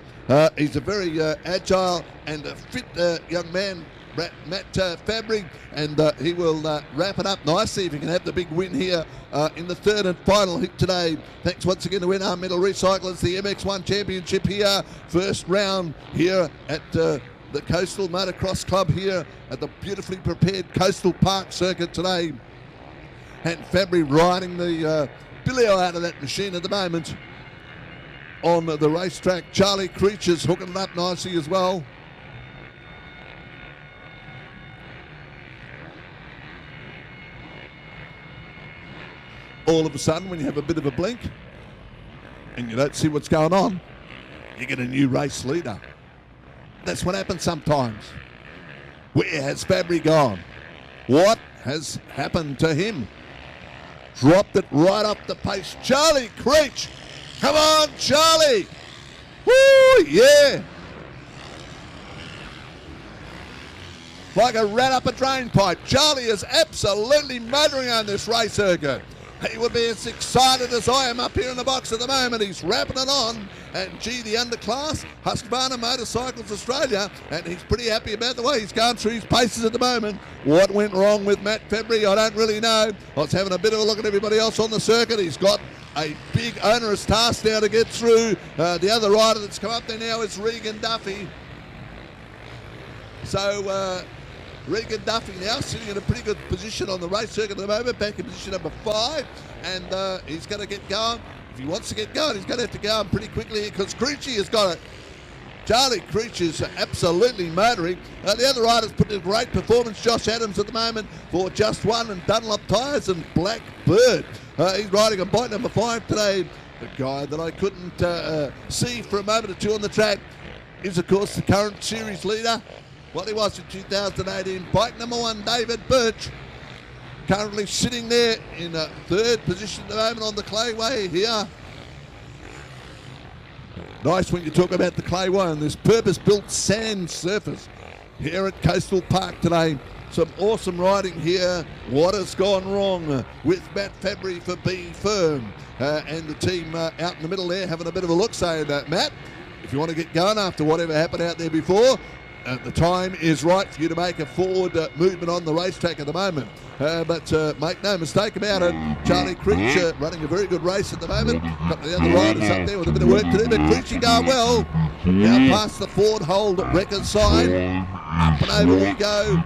He's a very agile and fit young man, Matt Fabry, and he will wrap it up nicely if he can have the big win here in the third and final hit today. Thanks once again to NR Metal Recyclers, the MX1 Championship here. First round here at the Coastal Motocross Club here at the beautifully prepared Coastal Park circuit today. And Fabry riding the Billio out of that machine at the moment on the racetrack. Charlie Creech is hooking it up nicely as well. All of a sudden, when you have a bit of a blink and you don't see what's going on, you get a new race leader. That's what happens sometimes. Where has Fabry gone? What has happened to him? Dropped it right up the pace. Charlie Creech. Come on, Charlie. Woo, yeah. Like a rat up a drain pipe. Charlie is absolutely motoring on this race circuit. He would be as excited as I am up here in the box at the moment. He's wrapping it on. And gee, the underclass, Husqvarna Motorcycles Australia, and he's pretty happy about the way he's going through his paces at the moment. What went wrong with Matt Fabry, I don't really know. I was having a bit of a look at everybody else on the circuit. He's got a big onerous task now to get through. The other rider that's come up there now is Regan Duffy. So Regan Duffy now sitting in a pretty good position on the race circuit at the moment, back in position number 5, and he's going to get going. If he wants to get going, he's going to have to go on pretty quickly because Creechy has got it. Charlie Creech is absolutely motoring. The other riders put in a great performance. Josh Adams at the moment for Just One and Dunlop Tyres and Blackbird. He's riding on bike number 5 today. The guy that I couldn't see for a moment or two on the track is, of course, the current series leader. What he was in 2018. Bike number 1, David Birch. Currently sitting there in a 3rd position at the moment on the clayway here. Nice when you talk about the clayway and this purpose-built sand surface here at Coastal Park today. Some awesome riding here. What has gone wrong with Matt Fabry for B Firm? And the team out in the middle there having a bit of a look, saying, Matt, if you want to get going after whatever happened out there before, The time is right for you to make a forward movement on the racetrack at the moment. But make no mistake about it, Charlie Creech running a very good race at the moment. Got the other riders up there with a bit of work to do, but Creechy going well. Now past the Ford hold at Wreckers side. Up and over we go.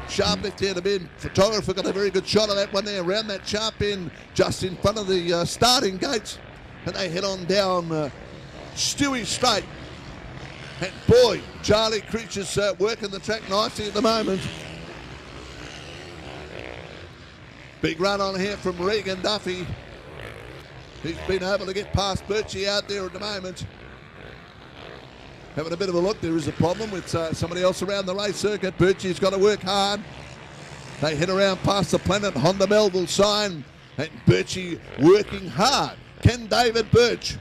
Sharp left hand of in. Photographer got a very good shot of that one there. Around that sharp end, just in front of the starting gates. And they head on down Stewie Straight. And boy, Charlie Creech is working the track nicely at the moment. Big run on here from Regan Duffy. He's been able to get past Birchie out there at the moment. Having a bit of a look, there is a problem with somebody else around the race circuit. Birchie's got to work hard. They head around past the Planet Honda Melville sign. And Birchie working hard. Can David Birch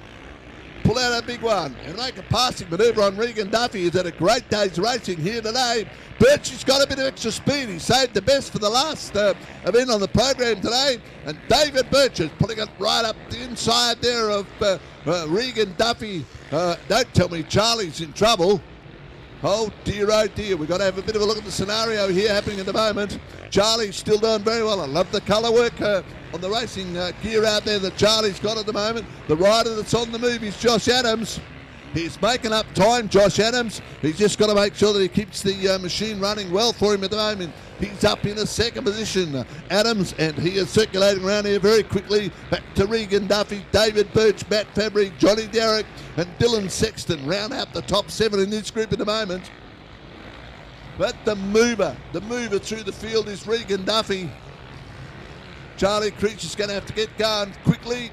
pull out a big one and make a passing manoeuvre on Regan Duffy? He's had a great day's racing here today. Birchie's got a bit of extra speed. He saved the best for the last event on the program today. And David Birch is putting it right up the inside there of Regan Duffy. Don't tell me Charlie's in trouble. Oh dear, we've got to have a bit of a look at the scenario here happening at the moment. Charlie's still doing very well. I love the colour work on the racing gear out there that Charlie's got at the moment. The rider that's on the move is Josh Adams. He's making up time, Josh Adams. He's just got to make sure that he keeps the machine running well for him at the moment. He's up in a second position, Adams, and he is circulating around here very quickly. Back to Regan Duffy, David Birch, Matt Fabry, Johnny Derrick, and Dylan Sexton round out the top 7 in this group at the moment. But the mover through the field is Regan Duffy. Charlie Creech is going to have to get going quickly.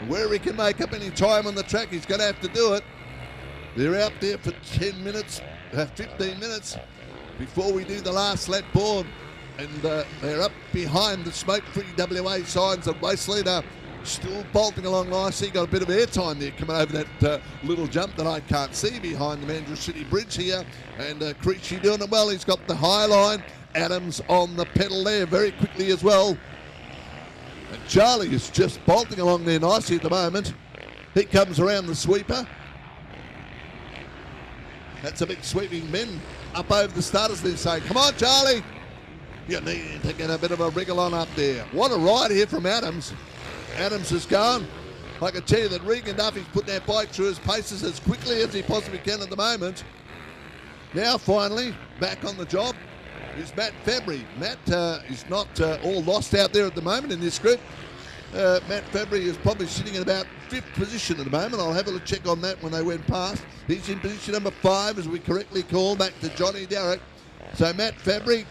Where he can make up any time on the track, he's going to have to do it. They're out there for 10 minutes, 15 minutes before we do the last lap board. And they're up behind the smoke-free WA signs of race leader. Still bolting along nicely. Got a bit of airtime there coming over that little jump that I can't see behind the Mandurah City Bridge here. And Creechy doing it well. He's got the high line. Adams on the pedal there very quickly as well. And Charlie is just bolting along there nicely at the moment. He comes around the sweeper. That's a big sweeping bend up over the starters there saying, come on, Charlie. You need to get a bit of a wriggle on up there. What a ride here from Adams. Adams is going. I can tell you that Regan Duffy's put that bike through his paces as quickly as he possibly can at the moment. Now, finally, back on the job is Matt Fabry. Matt is not all lost out there at the moment in this group. Matt Fabry is probably sitting in about 5th position at the moment. I'll have a look check on that when they went past. He's in position number 5, as we correctly call, back to Johnny Derrick. So Matt Fabry,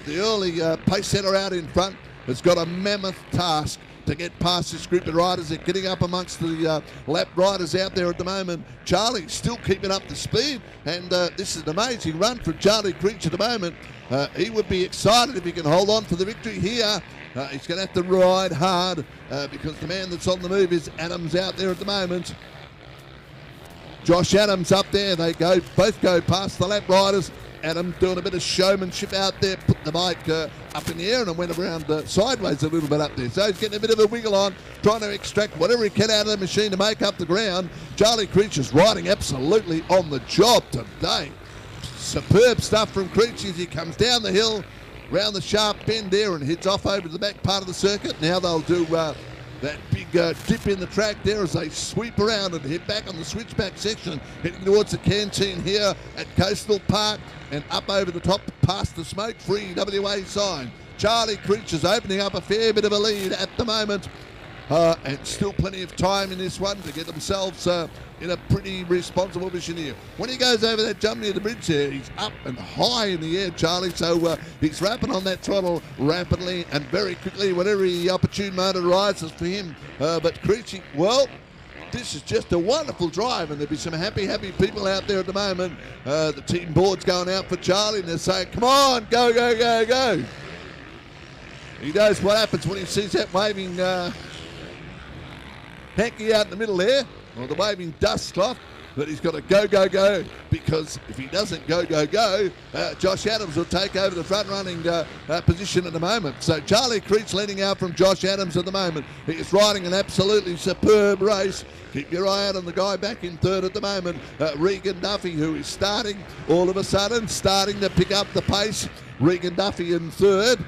the early pace setter out in front, has got a mammoth task to get past this group of riders. They're getting up amongst the lap riders out there at the moment. Charlie's still keeping up the speed, and this is an amazing run for Charlie Creech at the moment. He would be excited if he can hold on for the victory here. He's going to have to ride hard because the man that's on the move is Adams out there at the moment. Josh Adams up there. They both go past the lap riders. Adam doing a bit of showmanship out there, put the bike up in the air and it went around sideways a little bit up there. So he's getting a bit of a wiggle on, trying to extract whatever he can out of the machine to make up the ground. Charlie Creech is riding absolutely on the job today. Superb stuff from Creech as he comes down the hill, round the sharp bend there and heads off over to the back part of the circuit. Now they'll do that big dip in the track there as they sweep around and head back on the switchback section, heading towards the canteen here at Coastal Park and up over the top past the smoke-free WA sign. Charlie Creech is opening up a fair bit of a lead at the moment. And still plenty of time in this one to get themselves in a pretty responsible position here. When he goes over that jump near the bridge there, he's up and high in the air, Charlie, so he's rapping on that throttle rapidly and very quickly whenever the opportune moment arises for him. But Creechy, well, this is just a wonderful drive, and there'll be some happy people out there at the moment. The team board's going out for Charlie, and they're saying, come on, go, go, go, go. He knows what happens when he sees that waving hanky out in the middle there, or the waving dust cloth. that he's got to go, because if he doesn't go, Josh Adams will take over the front-running position at the moment. So Charlie Creech leading out from Josh Adams at the moment. He is riding an absolutely superb race. Keep your eye out on the guy back in third at the moment, Regan Duffy, who is starting all of a sudden, starting to pick up the pace. Regan Duffy in third.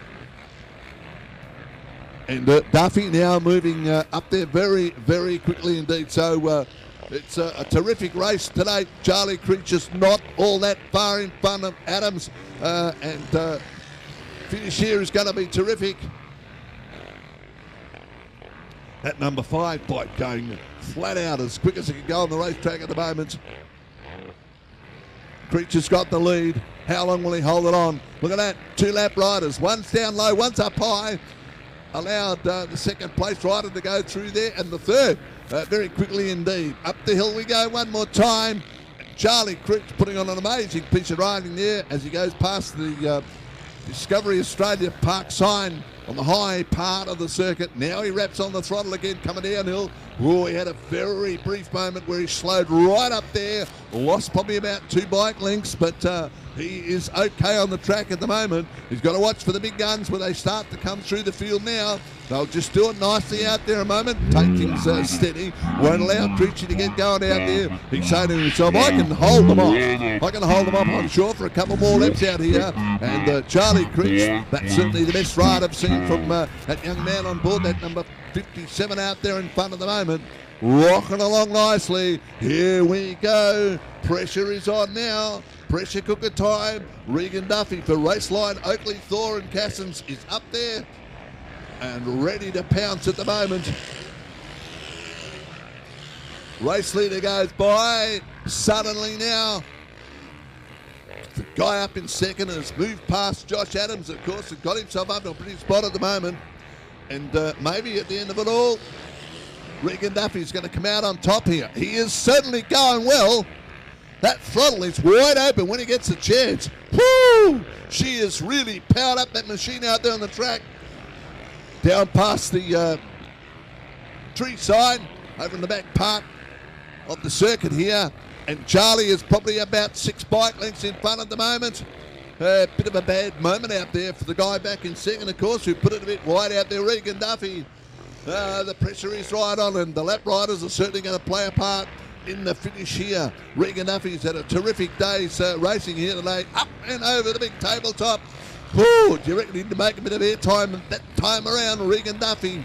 And Duffy now moving up there very, very quickly indeed. So it's a terrific race today. Charlie Creech is not all that far in front of Adams. And finish here is going to be terrific. That number 5 bike going flat out as quick as it can go on the racetrack at the moment. Creech has got the lead. How long will he hold it on? Look at that. 2 lap riders. One's down low, one's up high. Allowed the second place rider to go through there, and the third very quickly indeed. Up the hill we go one more time. Charlie Creech putting on an amazing piece of riding there as he goes past the Discovery Australia park sign on the high part of the circuit. Now he wraps on the throttle again, coming downhill. Oh, he had a very brief moment where he slowed right up there, lost probably about 2 bike lengths, but he is okay on the track at the moment. He's got to watch for the big guns when they start to come through the field now. They'll just do it nicely out there a moment, take things steady, won't allow Creechy to get going out there. He's saying to himself, I can hold them off. I can hold them off, I'm sure, for a couple more laps out here. And Charlie Creech, that's certainly the best ride I've seen from that young man on board, that number 57 out there in front at the moment. Rocking along nicely. Here we go. Pressure is on now. Pressure cooker time. Regan Duffy for Raceline, Oakley, Thor and Cassins is up there and ready to pounce at the moment. Race leader goes by. Suddenly now, the guy up in second has moved past Josh Adams, of course, and got himself up to a pretty spot at the moment. And maybe at the end of it all, Regan Duffy's going to come out on top here. He is certainly going well. That throttle is wide open when he gets a chance. Woo! She has really powered up that machine out there on the track. Down past the tree side, over in the back part of the circuit here. And Charlie is probably about 6 bike lengths in front at the moment. A bit of a bad moment out there for the guy back in second, of course, who put it a bit wide out there, Regan Duffy. The pressure is right on, and the lap riders are certainly going to play a part in the finish here. Regan Duffy's had a terrific day's racing here today, up and over the big tabletop. Ooh, do you reckon he need to make a bit of airtime that time around, Regan Duffy?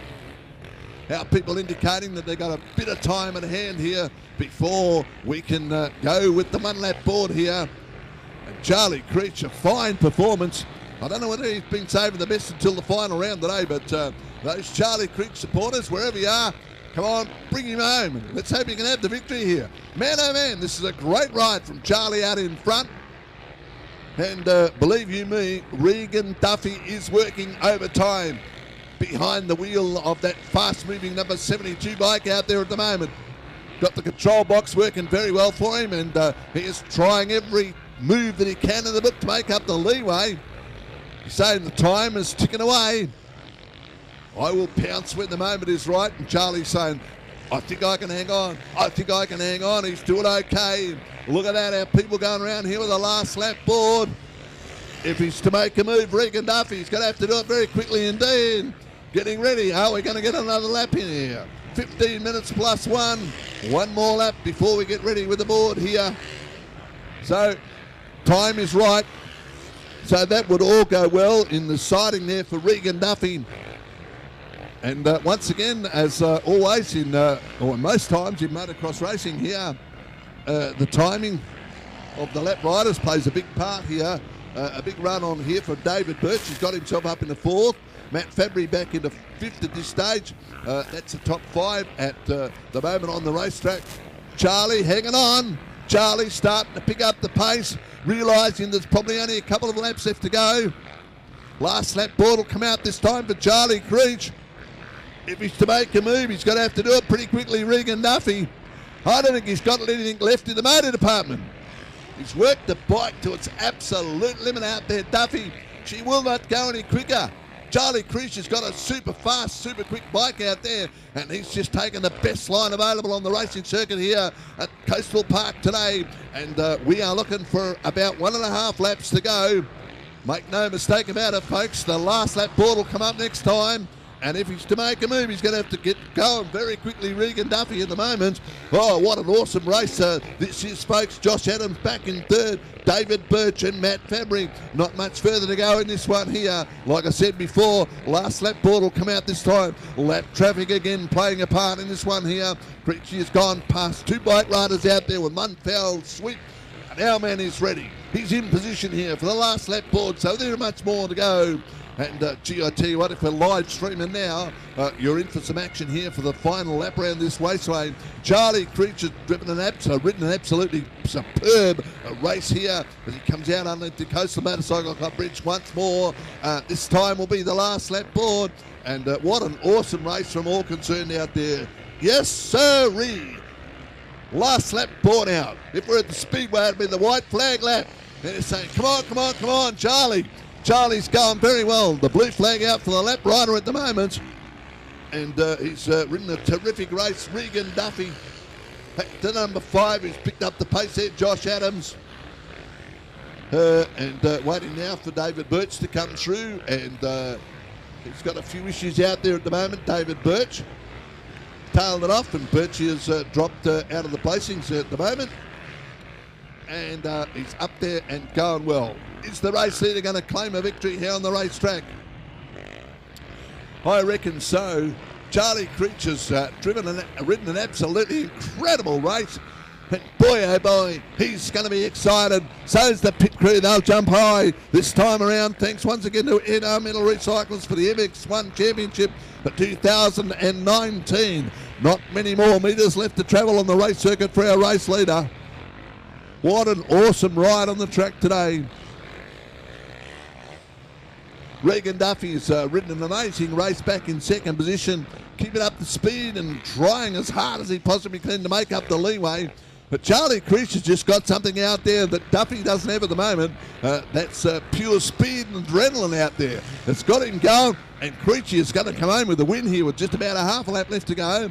Our people indicating that they've got a bit of time at hand here before we can go with the 1 lap board here. And Charlie Creech, a fine performance. I don't know whether he's been saving the best until the final round today, but those Charlie Creech supporters, wherever you are, come on, bring him home. Let's hope he can have the victory here. Man, oh man, this is a great ride from Charlie out in front. And believe you me, Regan Duffy is working overtime behind the wheel of that fast-moving number 72 bike out there at the moment. Got the control box working very well for him, and he is trying every move that he can in the book to make up the leeway. He's saying the time is ticking away. I will pounce when the moment is right, and Charlie's saying, I think I can hang on. I think I can hang on. He's doing okay. Look at that, our people going around here with the last lap board. If he's to make a move, Regan Duffy, he's going to have to do it very quickly indeed. Getting ready. Are we going to get another lap in here? 15 minutes plus 1. 1 more lap before we get ready with the board here. So, time is right. So that would all go well in the siding there for Regan Duffy. And once again, as always or most times in motocross racing here, the timing of the lap riders plays a big part here. A big run on here for David Birch. He's got himself up in the 4th. Matt Fabry back into 5th at this stage. That's the top 5 at the moment on the racetrack. Charlie hanging on. Charlie starting to pick up the pace, realising there's probably only a couple of laps left to go. Last lap board will come out this time for Charlie Creech. If he's to make a move, he's going to have to do it pretty quickly, Regan Duffy. I don't think he's got anything left in the motor department. He's worked the bike to its absolute limit out there, Duffy. She will not go any quicker. Charlie Creech has got a super fast, super quick bike out there, and he's just taken the best line available on the racing circuit here at Coastal Park today. And we are looking for about 1.5 laps to go. Make no mistake about it, folks. The last lap board will come up next time. And if he's to make a move, he's going to have to get going very quickly. Regan Duffy at the moment. Oh, what an awesome race this is, folks. Josh Adams back in third. David Birch and Matt Fabry. Not much further to go in this one here. Like I said before, last lap board will come out this time. Lap traffic again playing a part in this one here. Creechy has gone past 2 bike riders out there with one foul sweep. And our man is ready. He's in position here for the last lap board, so there's much more to go. And gee, I tell you what, if we're live streaming now, you're in for some action here for the final lap around this raceway. Charlie Creech has ridden an absolutely superb race here as he comes out underneath the Coastal Motorcycle Club Bridge once more. This time will be the last lap board. And what an awesome race from all concerned out there. Yes, sirree. Last lap board out. If we're at the speedway, it'd be the white flag lap. And it's saying, come on, come on, come on, Charlie. Charlie's going very well. The blue flag out for the lap rider at the moment. And he's ridden a terrific race. Regan Duffy back to number 5. He's picked up the pace there. Josh Adams. And waiting now for David Birch to come through. And he's got a few issues out there at the moment. David Birch tailed it off. And Birch has dropped out of the placings at the moment. And he's up there and going well. Is the race leader going to claim a victory here on the racetrack? I reckon so. Charlie Creech has ridden an absolutely incredible race. And boy, oh boy, he's going to be excited. So's the pit crew. They'll jump high this time around. Thanks once again to NR Metal Recyclers for the MX1 Championship for 2019. Not many more metres left to travel on the race circuit for our race leader. What an awesome ride on the track today. Regan Duffy has ridden an amazing race back in second position, keeping up the speed and trying as hard as he possibly can to make up the leeway. But Charlie Creech has just got something out there that Duffy doesn't have at the moment. That's pure speed and adrenaline out there. It's got him going, and Creech is going to come home with the win here with just about a half a lap left to go.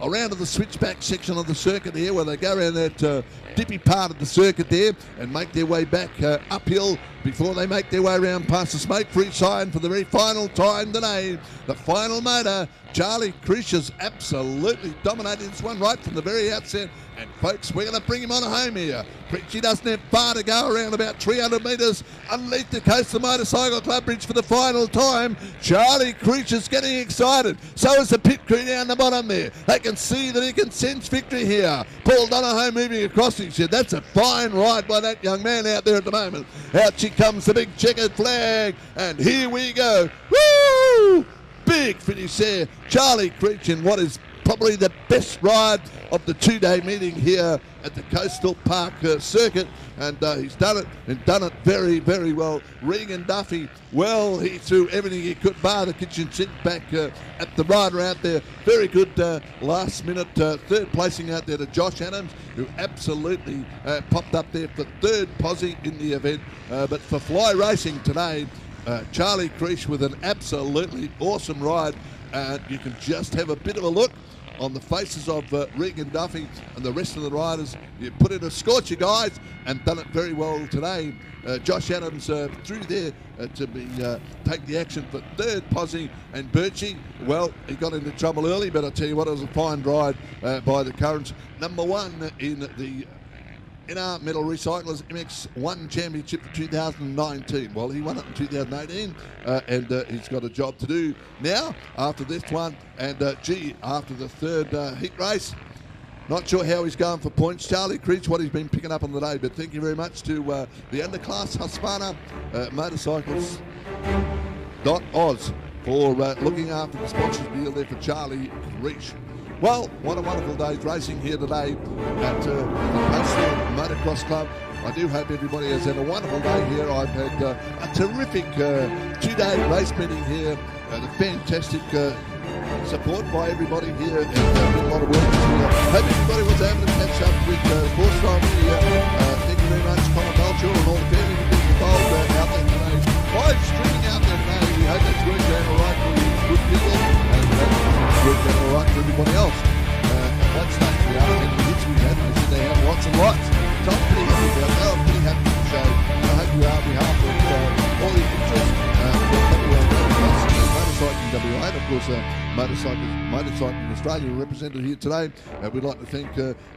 Around to the switchback section of the circuit here where they go around that dippy part of the circuit there and make their way back uphill before they make their way around past the smoke-free sign for the very final time today. The final motor. Charlie Creech has absolutely dominated this one right from the very outset. And folks, we're going to bring him on home here. Creechy doesn't have far to go, around about 300 metres underneath the Coastal Motorcycle Club Bridge for the final time. Charlie Creech is getting excited. So is the pit crew down the bottom there. They can see that he can sense victory here. Paul Donahoe moving across. He said, that's a fine ride by that young man out there at the moment. Out she comes, the big checkered flag. And here we go. Woo! Big finish there. Charlie Creech in what is probably the best ride of the 2-day meeting here at the Coastal Park circuit, and he's done it and done it very, very well. Regan Duffy, well, he threw everything he could bar the kitchen sink back at the rider out there. Very good last minute third placing out there to Josh Adams, who absolutely popped up there for third posse in the event. But for fly racing today, Charlie Creech with an absolutely awesome ride. You can just have a bit of a look on the faces of Regan Duffy and the rest of the riders. You put in a scorcher, guys, and done it very well today. Josh Adams through there to take the action for third posse, and Birchie, well, he got into trouble early, but I tell you what, it was a fine ride by the Currents. Number 1 in the NR Metal Recyclers MX1 Championship for 2019. Well, he won it in 2018, and he's got a job to do now after this one. And gee, after the third heat race, not sure how he's going for points. Charlie Creech, what he's been picking up on the day. But thank you very much to the underclass Husqvarna Motorcycles.Oz for looking after the sponsors deal there for Charlie Creech. Well, what a wonderful day's racing here today at the Coastal Motocross Club. I do hope everybody has had a wonderful day here. I've had a terrific 2-day race meeting here. The fantastic support by everybody here, and a lot of work here. Hope everybody was able to catch up with Sports Time here. Thank you very much, Connor Culture, and all the family who've been involved out there today. Live streaming out there today. We hope that's worked out all right for you good people, and that's worked out all right for everybody else. At that stage, the other many hits we had, they said they had lots and lots. So I'm pretty happy about that. I'm pretty happy with the show. I hope you are on behalf of all the interest Motorcycling WA, and of course Motorcycling Australia represented here today. We'd like to thank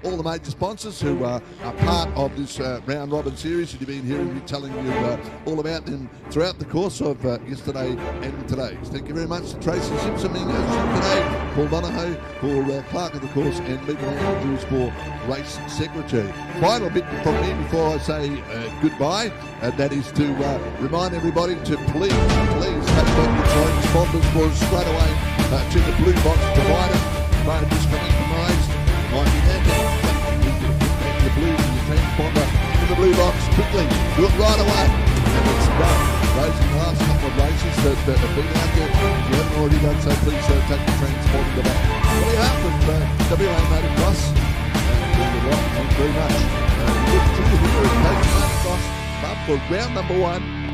all the major sponsors who are part of this round robin series, and you've been hearing me telling you all about them throughout the course of yesterday and today. Thank you very much to Tracy Simpson being hosted today, Paul Donohoe for clerk of the course, and Megan Andrews for race secretary. Final bit from me before I say goodbye, that is to remind everybody to please take back your time sponsors for us straight away to the blue box provider. Might have just come in from race, might be that, but you need to put back your blue and your transponder into the blue box quickly. Do it right away, and it's done. Those in the last couple of races that have been out there, if you haven't already done so, please take the transponder back. Well, you have with WA Motocross. Thank you very much. Good to here at Motocross Pub for round number 1.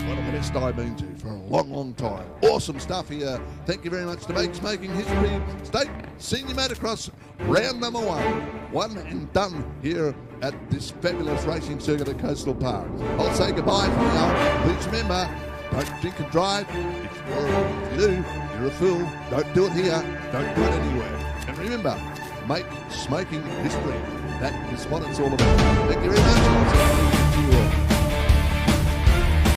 One of the best I've been to for a long time. Awesome stuff here. Thank you very much to Makes Making History State Senior Motocross round number 1. One and done here at this fabulous racing circuit at Coastal Park. I'll say goodbye for now. Please remember, don't drink and drive. If you do, you're a fool. Don't do it here. Don't do it anywhere. And remember, make smoking history. That is what it's all about. Thank you very much. I'll see you all.